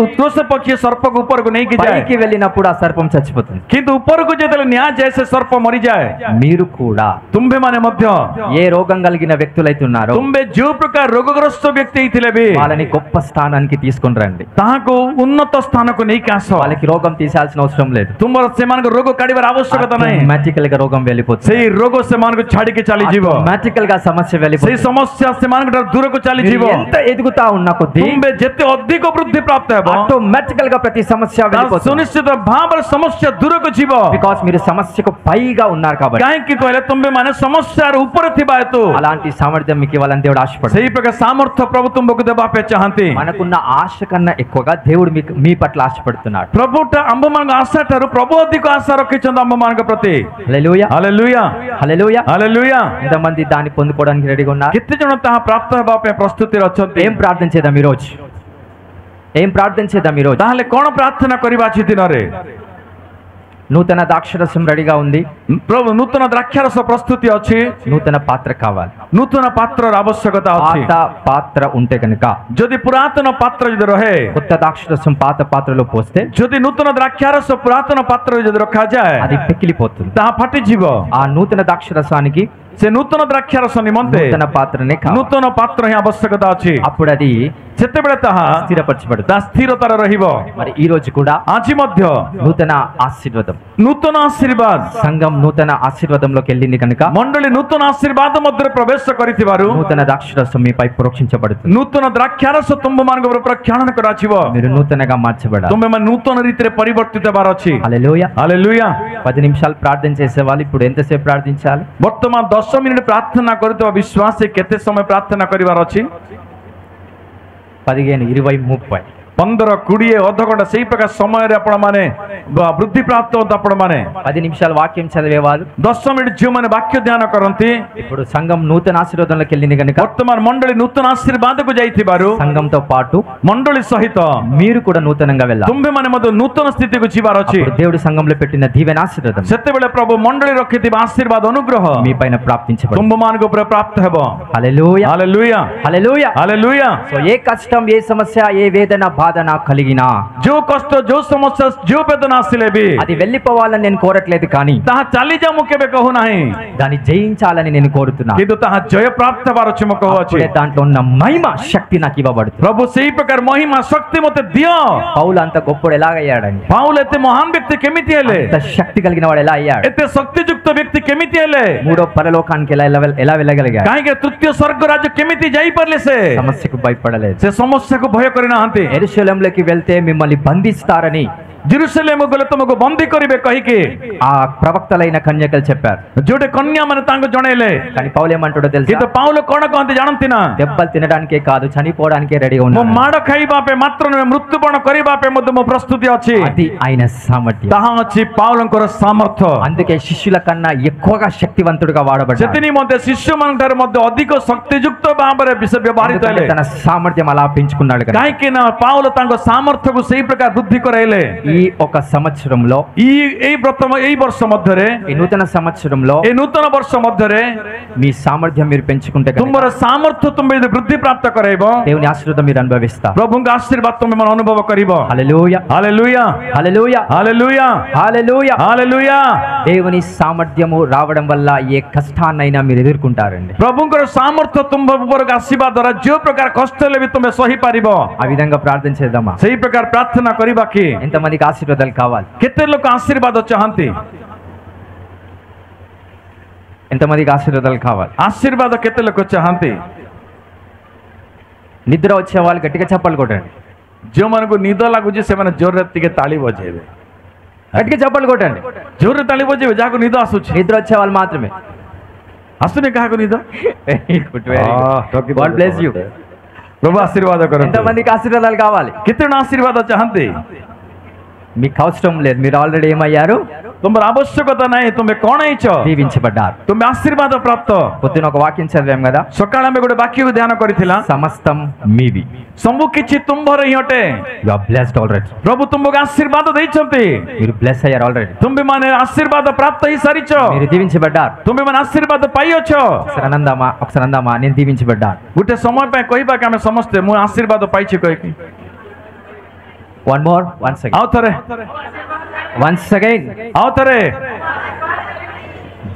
ଉତ୍କର୍ଷ పକ୍ଷୀ ସର୍ପକୁ ଉପରକୁ ନେଇକି ଯାଏ। పైకి వెళ్ళినప్పుడు ఆ సర్పం చచ్చిపోతుంది. କିନ୍ତୁ ଉପରକୁ ଯେତେବେଳେ ନିଆଯାଏ ସେ ସର୍ପ ମରିଯାଏ। మీరు కూడా ତୁମ୍ଭେମାନେ ମଧ୍ୟ ఏ రోగం కలిగిన వ్యక్తులైతే ఉన్నారో ତୁମ୍ଭେ ଯେଉଁ ପ୍ରକାର ରୋଗଗ୍ରସ୍ତ ବ୍ୟକ୍ତି ହେଇଥିଲେ ବି వాళ్ళని గొప్ప స్థానానికి తీసుకొని రండి. ତାହାକୁ ଉନ୍ନତ ସ୍ଥାନକୁ ନେଇକି ଆସ। వాళ్ళకి రోగం తీసాల్సిన అవసరం లేదు. ତୁମର ସେମାନଙ୍କ ରୋଗ କାଢିବାର ଆବଶ୍ୟକତା ନାହିଁ। ఆటోమేటికల్ గా రోగం వెళ్ళిపోతుంది. ସେଇ ରୋଗ ସେମାନଙ୍କୁ ଛାଡିକି ଚାଲିଯିବ। ఆటోమేటికల్ గా సమస్య ସେଇ వెళ్ళిపోతుంది. ସମସ୍ୟା ସେମାନଙ୍କ ଠାରୁ ଦୂରକୁ ଚାଲିଯିବ। ఎంత ఎదుగుతా ఉన్న కొద్దీ ତୁମ୍ଭେ ଯେତେ ଅଧିକ ବୃଦ୍ଧି ପ୍ରାପ୍ତ ହେବ ఆటోమేటికల్ గా ప్రతి సమస్య వెళ్ళిపోతుంది. ସୁନିଶ୍ଚିତ ଭାବରେ ସମସ୍ୟା ଦୂରକୁ ଯିବ। బికాస్ మీరు సమస్యకు పైగా ఉన్నారు కాబట్టి. କାହିଁକି କହିଲେ ତୁମ୍ଭେ ମାନେ ସମସ୍ୟାର ଉପରେ ଥିବା ହେତୁ అలాంటి సామర్థ్యం మీకు ఇవ్వాలని దేవుడు ఆశపడతాడు. ସେଇ ପ୍ରକାର ସାମର୍ଥ୍ୟ ପ୍ରଭୁ ତୁମକୁ ଦେବା ପାଇଁ ଚାହାନ୍ତି। మనకున్న ఆశ కన్నా ఎక్కువగా దేవుడు మీ పట్ల ఆశపడుతున్నాడు. ପ୍ରଭୁଟା ଆମ୍ଭମାନଙ୍କ ଆଶା ଠାରୁ ପ୍ରଭୁ ଅଧିକ ଆଶା ରଖିଛନ୍ତି ଆମ୍ଭମାନଙ୍କ ପ୍ରତି। హల్లెలూయా. ହାଲେଲୁୟା, హల్లెలూయా. ହାଲେଲୁୟା। ఎంతమంది దాన్ని పొందుకోవడానికి రెడీగా ఉన్నారు? କେତେ ଜଣ ତାହା ପ୍ରାପ୍ତ ହେବା ପାଇଁ ପ୍ରସ୍ତୁତିରେ ଅଛନ୍ତି? ఏం ప్రార్థన చేద్దాం ఈరోజు? ఏం ప్రార్థన చేద్దాం ఈరోజు? ତାହେଲେ କଣ ପ୍ରାର୍ଥନା କରିବା ଆଜି ଦିନରେ? నూతన ద్రాక్షరసం రెడీగా ఉంది. ପ୍ରଭୁ ନୂତନ ଦ୍ରାକ୍ଷାରସ ପ୍ରସ୍ତୁତି ଅଛି। నూతన పాత్ర కావాలి. ନୂତନ ପାତ୍ରର ଆବଶ୍ୟକତା ଅଛି। పాత పాత్ర ఉంటే కనుక, ଯଦି ପୁରାତନ ପାତ୍ର ଯଦି ରହେ, కొత్త ద్రాక్షరసం పాత పాత్రలో పోస్తే ଯଦି ନୂତନ ଦ୍ରାକ୍ଷାରସ ପୁରାତନ ପାତ୍ରରେ ଯଦି ରଖାଯାଏ అది పెకిలిపోతుంది. ତାହା ଫାଟିଯିବ। ఆ నూతన ద్రాక్షరసానికి ସେ ନୂତନ ଦ୍ରାକ୍ଷାରସ ନିମନ୍ତେ నూతన పాత్రనే కావాలి. ନୂତନ ପାତ୍ର ହିଁ ଆବଶ୍ୟକତା ଅଛି। అప్పుడు అది ସେତେବେଳେ ତାହା స్థిరపరచబడుతుంది. ତା ସ୍ଥିରତାରେ ରହିବ। మరి ఈ రోజు కూడా ଆଜି ମଧ୍ୟ నూతన ఆశీర్వాదం, ନୂତନ ଆଶୀର୍ବାଦ, సంఘం నూతన ఆశీర్వాదంలోకి వెళ్ళింది కనుక ମଣ୍ଡଳୀ ନୂତନ ଆଶୀର୍ବାଦ ମଧ୍ୟରେ ପ୍ରବେଶ କରିଥିବାରୁ నూతన ద్రాక్షరసం మీపై ప్రోక్షించబడుతుంది. ନୂତନ ଦ୍ରାକ୍ଷାରସ ତୁମମାନଙ୍କ ଉପରେ ପ୍ରକ୍ଷାଳନ କରାଯିବ। మీరు నూతనగా మార్చబడాలి. ତୁମେମାନେ ନୂତନ ରୀତିରେ ପରିବର୍ତ୍ତିତ ହେବାର ଅଛି। హల్లెలూయా. ହାଲେଲୁୟା। 10 నిమిషాలు ప్రార్థన చేసేవాళ్ళు ఇప్పుడు ఎంతసేపు ప్రార్థించాలి? ବର୍ତ୍ତମାନ 10 ମିନିଟ୍ ପ୍ରାର୍ଥନା କରୁଥିବା ବିଶ୍ୱାସୀ କେତେ ସମୟ ପ୍ରାର୍ଥନା କରିବାର ଅଛି? 15, 20, 30. 15, 20 ଅଧଘଣ୍ଟା ସେଇ ପ୍ରକାର ସମୟରେ ଆପଣମାନେ ବୃଦ୍ଧି ପ୍ରାପ୍ତ ହୁଅନ୍ତୁ। ଆପଣମାନେ 10 నిమిషాలు వాక్యం చదివేవాళ్ళు 10 ମିନିଟ୍ ଯେଉଁମାନେ ବାକ୍ୟ ଧ୍ୟାନ କରନ୍ତି, ఇప్పుడు సంఘం నూతన ఆశీర్వాదంలోకి వెళ్ళింది కనుక ବର୍ତ୍ତମାନ ମଣ୍ଡଳୀ ନୂତନ ଆଶୀର୍ବାଦକୁ ଯାଇଥିବାରୁ సంఘంతో పాటు ମଣ୍ଡଳୀ ସହିତ మీరు కూడా నూతనంగా వెళ్ళాలి. ତୁମ୍ଭେମାନେ ମଧ୍ୟ ନୂତନ ସ୍ଥିତିକୁ ଯିବାର ଅଛି। అప్పుడు దేవుడి సంఘంలో పెట్టిన దీవెన ఆశీర్వాదం ସେତେବେଳେ ପ୍ରଭୁ ମଣ୍ଡଳୀ ରଖିଥିବା ଆଶୀର୍ବାଦ ଅନୁଗ୍ରହ మీ పైన ప్రాప్తించబడుతుంది. ତୁମ୍ଭମାନଙ୍କ ଉପରେ ପ୍ରାପ୍ତ ହେବ। హల్లెలూయా. ହାଲେଲୁୟା, హల్లెలూయా. ହାଲେଲୁୟା। సో ఏ కష్టం, ఏ సమస్య, ఏ వేదన, బాధ నాకు కలిగినా ଯେଉଁ କଷ୍ଟ, ଯେଉଁ ସମସ୍ୟା, ଯେଉଁ ବେଦନା ଆସିଲେ ବି అది వెళ్ళిపోవాలని నేను కోరట్లేదు, కానీ ତାହା ଚାଲିଯା ମୁଁ କେବେ କହୁନାହିଁ, దాన్ని జయించాలని నేను కోరుతున్నాను. କିନ୍ତୁ ତାହା ଜୟ ପ୍ରାପ୍ତ ହେବାର ଅଛି ମୁଁ କହୁଅଛି। అప్పుడే దాంట్లో ఉన్న మహిమ శక్తి నాకు ఇవ్వబడుతుంది. ପ୍ରଭୁ ସେଇ ପ୍ରକାର ମହିମା ଶକ୍ତି ମୋତେ ଦିଅ। పౌలు అంత గొప్పడు ఎలాగయ్యాడండి? ପାଉଲ ଏତେ ମହାନ ବ୍ୟକ୍ତି କେମିତି ହେଲେ? అంత శక్తి కలిగిన వాడు ఎలా అయ్యాడు? ଏତେ ଶକ୍ତିଯୁକ୍ତ ବ୍ୟକ୍ତି କେମିତି ହେଲେ? మూడో పరలోకానికి ఎలా వెళ్ళగలిగాడు? କାହିଁକି ତୃତୀୟ ସ୍ୱର୍ଗ ରାଜ୍ୟ କେମିତି ଯାଇପାରିଲେ? ସେ సమస్యకు భయపడలేదు. ସେ ସମସ୍ୟାକୁ ଭୟ କରିନାହାନ୍ତି। యెరూషలేములోకి వెళ్తే మిమ్మల్ని బంధిస్తారని ଜେରୁସାଲେମ ଗଲେ ତୁମକୁ ବନ୍ଦୀ କରିବେ କହିକି ఆ ప్రవక్తలైన కన్యకలు చెప్పారు. ଯୋଉଟେ କନ୍ୟା ମାନେ ତାଙ୍କୁ ଜଣେଇଲେ। కానీ పౌలు ఏమంటాడో తెలుసా? କିନ୍ତୁ ପାଉଲ କଣ କହନ୍ତି ଜାଣନ୍ତି ନା? దెబ్బలు తినడానికే కాదు, చనిపోవడానికే రెడీగా ମୁଁ ఉన్నాడు. ମାଡ଼ ଖାଇବା ପାଇଁ ମାତ୍ର ନୁହେଁ, ମୃତ୍ୟୁବରଣ କରିବା ପାଇଁ ମଧ୍ୟ ମୋ ପ୍ରସ୍ତୁତି ଅଛି। అది ఆయన సామర్థ్యం. ତାହା ଅଛି ପାଉଲଙ୍କର ସାମର୍ଥ୍ୟ। అందుకే శిష్యుల కన్నా ఎక్కువగా శక్తివంతుడిగా వాడబడ్డాడు. ସେଥି ନିମନ୍ତେ ଶିଷ୍ୟମାନଙ୍କ ଠାରୁ ମଧ୍ୟ ଅଧିକ ଶକ୍ତିଯୁକ୍ତ ଭାବରେ ସେ ବ୍ୟବହୃତ ହେଲେ। తన సామర్థ్యం అలా పెంచుకున్నాడు. କାହିଁକି ନା ପାଉଲ ତାଙ୍କ ସାମର୍ଥ୍ୟକୁ ସେଇ ପ୍ରକାର ବୃଦ୍ଧି କରାଇଲେ। ఈ ఈ ఒక సంవత్సరంలో এই ବର୍ଷ ମଧ୍ୟରେ ఈ నూతన సంవత్సరంలో এই ନୂତନ ବର୍ଷ ମଧ୍ୟରେ మీ సామర్థ్యం మీరు పెంచుకుంటే కనుక ତୁମର ସାମର୍ଥ୍ୟ ତୁମେ ଯଦି ବୃଦ୍ଧି ପ୍ରାପ୍ତ କରାଇବ దేవుని ఆశీర్వాదం మీరు అనుభవిస్తారు. ପ୍ରଭୁଙ୍କ ଆଶୀର୍ବାଦ ତୁମେ ମାନେ ଅନୁଭବ କରିବ. హల్లెలూయా ହାଲେଲୁୟା హల్లెలూయా ହାଲେଲୁୟା హల్లెలూయా. ହାଲେଲୁୟା. దేవుని సామర్థ్యము రావడం వల్ల ఏ కష్టాన్నైనా మీరు ఎదుర్కొంటారండి. ପ୍ରଭୁଙ୍କର ସାମର୍ଥ୍ୟ ତୁମ ଉପରକୁ ଆସିବା ଦ୍ୱାରା ଯେଉଁ ପ୍ରକାର କଷ୍ଟ ହେଲେ ବି ତୁମେ ସହିପାରିବ. ఆ విధంగా ప్రార్థన చేద్దామా? ସେଇ ପ୍ରକାର ପ୍ରାର୍ଥନା କରିବା କି? ఎంతమందికి ఆశీర్వాదాలు కావాలి? କେତେ ଲୋକ ଆଶୀର୍ବାଦ ଚାହାନ୍ତି? ఎంతమందికి ఆశీర్వాదాలు కావాలి? ଆଶୀର୍ବାଦ କେତେ ଲୋକ ଚାହାନ୍ତି? నిద్ర వచ్చే వాళ్ళు గట్టిగా చప్పట్లు కొట్టండి. ଯେଉଁମାନଙ୍କୁ ନିଦ ଲାଗୁଛି ସେମାନେ ଜୋରରେ ଟିକେ ତାଳି ବଜେଇବେ. గట్టిగా చప్పట్లు కొట్టండి. ଜୋରରେ ତାଳି ବଜେଇବେ ଯାହାକୁ ନିଦ ଆସୁଛି. నిద్ర వచ్చే వాళ్ళు మాత్రమే. ଆସୁନି କାହାକୁ ନିଦ? God bless you. ପ୍ରଭୁ ଆଶୀର୍ବାଦ କରନ୍ତୁ. ఎంతమందికి ఆశీర్వాదాలు కావాలి? କେତେ ଜଣ ଆଶୀର୍ବାଦ ଚାହାନ୍ତି? మీకు అవసరం లేదు, మీరు ఆల్రెడీ ఏమయ్యారు? ତୁମର ଆବଶ୍ୟକତା ନାହିଁ. ତୁମେ କଣ ହେଇଛ? దీవించబడ్డారు. ତୁମେ ଆଶୀର୍ବାଦ ପ୍ରାପ୍ତ. పొద్దున ఒక వాక్యం చదివాం కదా, ସକାଳେ ଆମେ ଗୋଟେ ବାକ୍ୟକୁ ଧ୍ୟାନ କରିଥିଲା. సమస్తం మీవి. ସବୁ କିଛି ତୁମ୍ଭର ହିଁ ଅଟେ. You are blessed already. ପ୍ରଭୁ ତୁମକୁ ଆଶୀର୍ବାଦ ଦେଇଛନ୍ତି. మీరు బ్లెస్ అయ్యారు ఆల్రెడీ. ତୁମେ ମାନେ ଆଶୀର୍ବାଦ ପ୍ରାପ୍ତ ହେଇସାରିଛ. మీరు దీవించబడ్డారు. ତୁମେ ମାନେ ଆଶୀର୍ବାଦ ପାଇଅଛ. ఒకసారి అందామా నేను దీవించబడ్డాను? ଗୋଟେ ସମୟ ପାଇଁ କହିବା କି ଆମେ ସମସ୍ତେ ମୁଁ ଆଶୀର୍ବାଦ ପାଇଛି କହିକି. వన్ మోర్, వన్స్ అగైన్, ଆଉ ଥରେ, వన్స్ అగైన్, ଆଉ ଥରେ.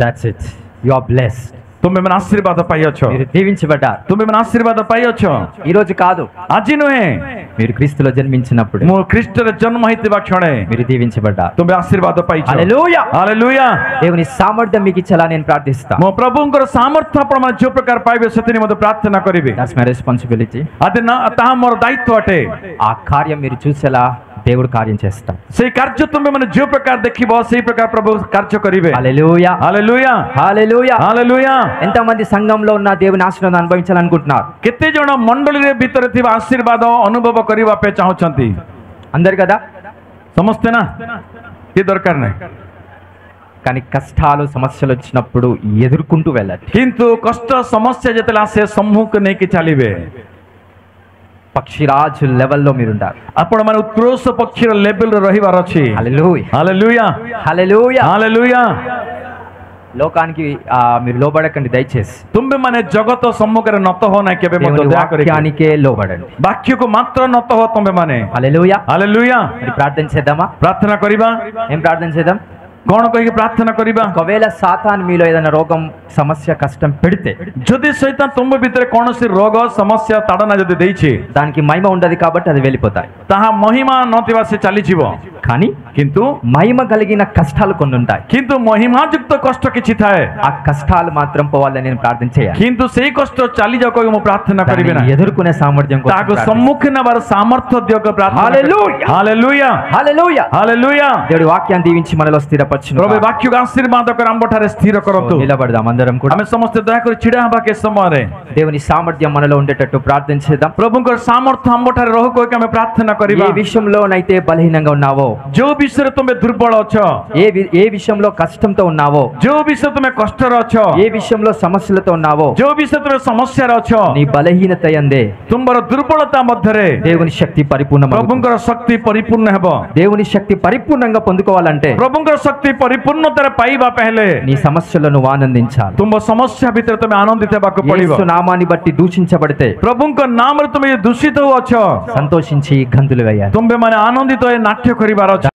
That's it. You are blessed. ତୁମେ ମାନେ ଆଶୀର୍ବାଦ ପାଇଅଛ. మీరు దీవించబడ్డారు. ତୁମେ ମାନେ ଆଶୀର୍ବାଦ ପାଇଅଛ. ఈ రోజు కాదు, ଆଜି ନୁହେଁ, మీరు క్రీస్తులో జన్మించినప్పుడు ମୁଁ ଖ୍ରୀଷ୍ଟରେ ଜନ୍ମ ହେଇଥିବା କ୍ଷଣେ మీరు దీవించబడ్డారు. ତୁମେ ଆଶୀର୍ବାଦ ପାଇଛ. హల్లెలూయా. ହାଲେଲୁୟା. దేవుని సామర్థ్యం మీకు ఇచ్చేలా నేను ప్రార్థిస్తాను. ମୋ ପ୍ରଭୁଙ୍କର ସାମର୍ଥ୍ୟ ଆପଣମାନେ ଯେଉଁ ପ୍ରକାର ପାଇବେ ସେଥିରେ ମଧ୍ୟ ପ୍ରାର୍ଥନା କରିବେ. That's my responsibility. అది ତାହା ମୋର ଦାୟିତ୍ୱ ଅଟେ. ఆ కార్యం మీరు చూసేలా దేవుడు కార్యం చేస్తాడు. ସେଇ କାର୍ଯ୍ୟ ତୁମେ ମାନେ ଯେଉଁ ପ୍ରକାର ଦେଖିବ ସେଇ ପ୍ରକାର ପ୍ରଭୁ କାର୍ଯ୍ୟ କରିବେ. హల్లెలూయా ହାଲେଲୁୟା హల్లెలూయా. ହାଲେଲୁୟା. ఎంతమంది సంఘంలో ఉన్న దేవుని ఆశీర్వాదం అనుభవించాలనుకుంటున్నారు? କେତେ ଜଣ ମଣ୍ଡଳୀରେ ଭିତରେ ଥିବା ଆଶୀର୍ବାଦ ଅନୁଭବ କରିବା ପାଇଁ ଚାହୁଁଛନ୍ତି? అందరు కదా, ସମସ୍ତେ ନା, କି ଦରକାର ନାହିଁ. కానీ కష్టాలు సమస్యలు వచ్చినప్పుడు ఎదుర్కొంటూ వెళ్ళండి. କିନ୍ତୁ କଷ୍ଟ ସମସ୍ୟା ଯେତେବେଳେ ଆସେ ସମ୍ମୁଖ ନେଇକି ଚାଲିବେ. పక్షిరాజు లెవెల్లో మీరు ఉండాలి. ଆପଣମାନେ ଉତ୍କୃଷ୍ଟ ପକ୍ଷୀର ଲେଭେଲରେ ରହିବାର ଅଛି. హల్లెలూయా ହାଲେଲୁୟା హల్లెలూయా. ହାଲେଲୁୟା. లోకానికి మీరు లోబడకండి దయచేసి. ତୁମେ ମାନେ ଜଗତ ସମ୍ମୁଖରେ ନତ ହୋ ନାହିଁ କେବେ ମଧ୍ୟ దేవుని ଦୟାକରି. వాక్యానికే లోబడండి. ବାକ୍ୟକୁ ମାତ୍ର ନତ ହୋ ତୁମେ ମାନେ. హల్లెలూయా. ହାଲେଲୁୟା. మరి ప్రార్థన చేద్దామా? ପ୍ରାର୍ଥନା କରିବା. ఏం ప్రార్థన చేద్దాం? କଣ କହିକି ପ୍ରାର୍ଥନା କରିବା? ఒకవేళ సాతాను మీలో ఏదైనా రోగం సమస్య కష్టం పెడితే ଯଦି ସୈତାନ ତୁମ ଭିତରେ କୌଣସି ରୋଗ ସମସ୍ୟା ତାଡ଼ନା ଯଦି ଦେଇଛି దానికి మహిమ ఉండదు కాబట్టి అది వెళ్ళిపోతాయి. ତାହା ମହିମା ନଥିବା ସେ ଚାଲିଯିବ. కానీ କିନ୍ତୁ మహిమ కలిగిన కష్టాలు కొన్ని ఉంటాయి. କିନ୍ତୁ ମହିମାଯୁକ୍ତ କଷ୍ଟ କିଛି ଥାଏ. ఆ కష్టాలు మాత్రం పోవాలని నేను ప్రార్థన చేయాలి. କିନ୍ତୁ ସେଇ କଷ୍ଟ ଚାଲିଯାଉ କହିକି ମୁଁ ପ୍ରାର୍ଥନା କରିବି దాన్ని ନାହିଁ. ఎదుర్కొనే సామర్థ్యం కోసం ତାହାକୁ ప్రార్థన. ସମ୍ମୁଖୀନ ହେବାର ସାମର୍ଥ୍ୟ ଦିଅ ପ୍ରାର୍ଥନା. ହାଲେଲୁୟା ହାଲେଲୁୟା హల్లెలూయా. ହାଲେଲୁୟା. దేవుడి వాక్యాన్ని దీవించి మనలో స్థిరపరచును. ପ୍ରଭୁ ବାକ୍ୟକୁ ଆଶୀର୍ବାଦ କରି ଆମ୍ଭଠାରେ ସ୍ଥିର କରନ୍ତୁ. నిలబడదాం అందరం కూడా. ଆମେ ସମସ୍ତେ ଦୟାକରି ଛିଡ଼ା ହେବା କେ ସମୟରେ దేవుని సామర్థ్యం మనలో ఉండేటట్టు ప్రార్థన చేద్దాం. ପ୍ରଭୁଙ୍କର ସାମର୍ଥ୍ୟ ଆମ୍ଭଠାରେ ରହୁ କହିକି ଆମେ ପ୍ରାର୍ଥନା କରିବା. ఏ విషయంలోనైతే బలహీనంగా ఉన్నావో, ଯୋଉ ବିଷୟରେ ତୁମେ ଦୁର୍ବଳ ଅଛ, ఏ విషయంలో కష్టంతో ఉన్నావో, ଯୋଉ ବିଷୟରେ ତୁମେ କଷ୍ଟରେ ଅଛ, ఏ విషయంలో సమస్యలతో ఉన్నావో, ଯୋଉ ବିଷୟରେ ତୁମେ ସମସ୍ୟାରେ ଅଛ, నీ బలహీనత యందే ତୁମର ଦୁର୍ବଳତା ମଧ୍ୟରେ దేవుని శక్తి పరిపూర్ణమవుతుంది. ପ୍ରଭୁଙ୍କର ଶକ୍ତି ପରିପୂର୍ଣ୍ଣ ହେବ. దేవుని శక్తి పరిపూర్ణంగా పొందుకోవాలంటే ପ୍ରଭୁଙ୍କର ଶକ୍ତି ପରିପୂର୍ଣ୍ଣତାରେ ପାଇବା ପାଇଁ ହେଲେ నీ సమస్యలను నువ్వు ఆనందించాలి. ତୁମ ସମସ୍ୟା ଭିତରେ ତୁମେ ଆନନ୍ଦିତ ହେବାକୁ ପଡ଼ିବ. యేసు నామాన్ని బట్టి దూషించబడితే ପ୍ରଭୁଙ୍କ ନାମରେ ତୁମେ ଦୂଷିତ ଅଛ, సంతోషించి గంతులు వేయాలి. ତୁମେ ମାନେ ଆନନ୍ଦିତ ହୋଇ ନାଟ୍ୟ କରିବାର ଅଛି.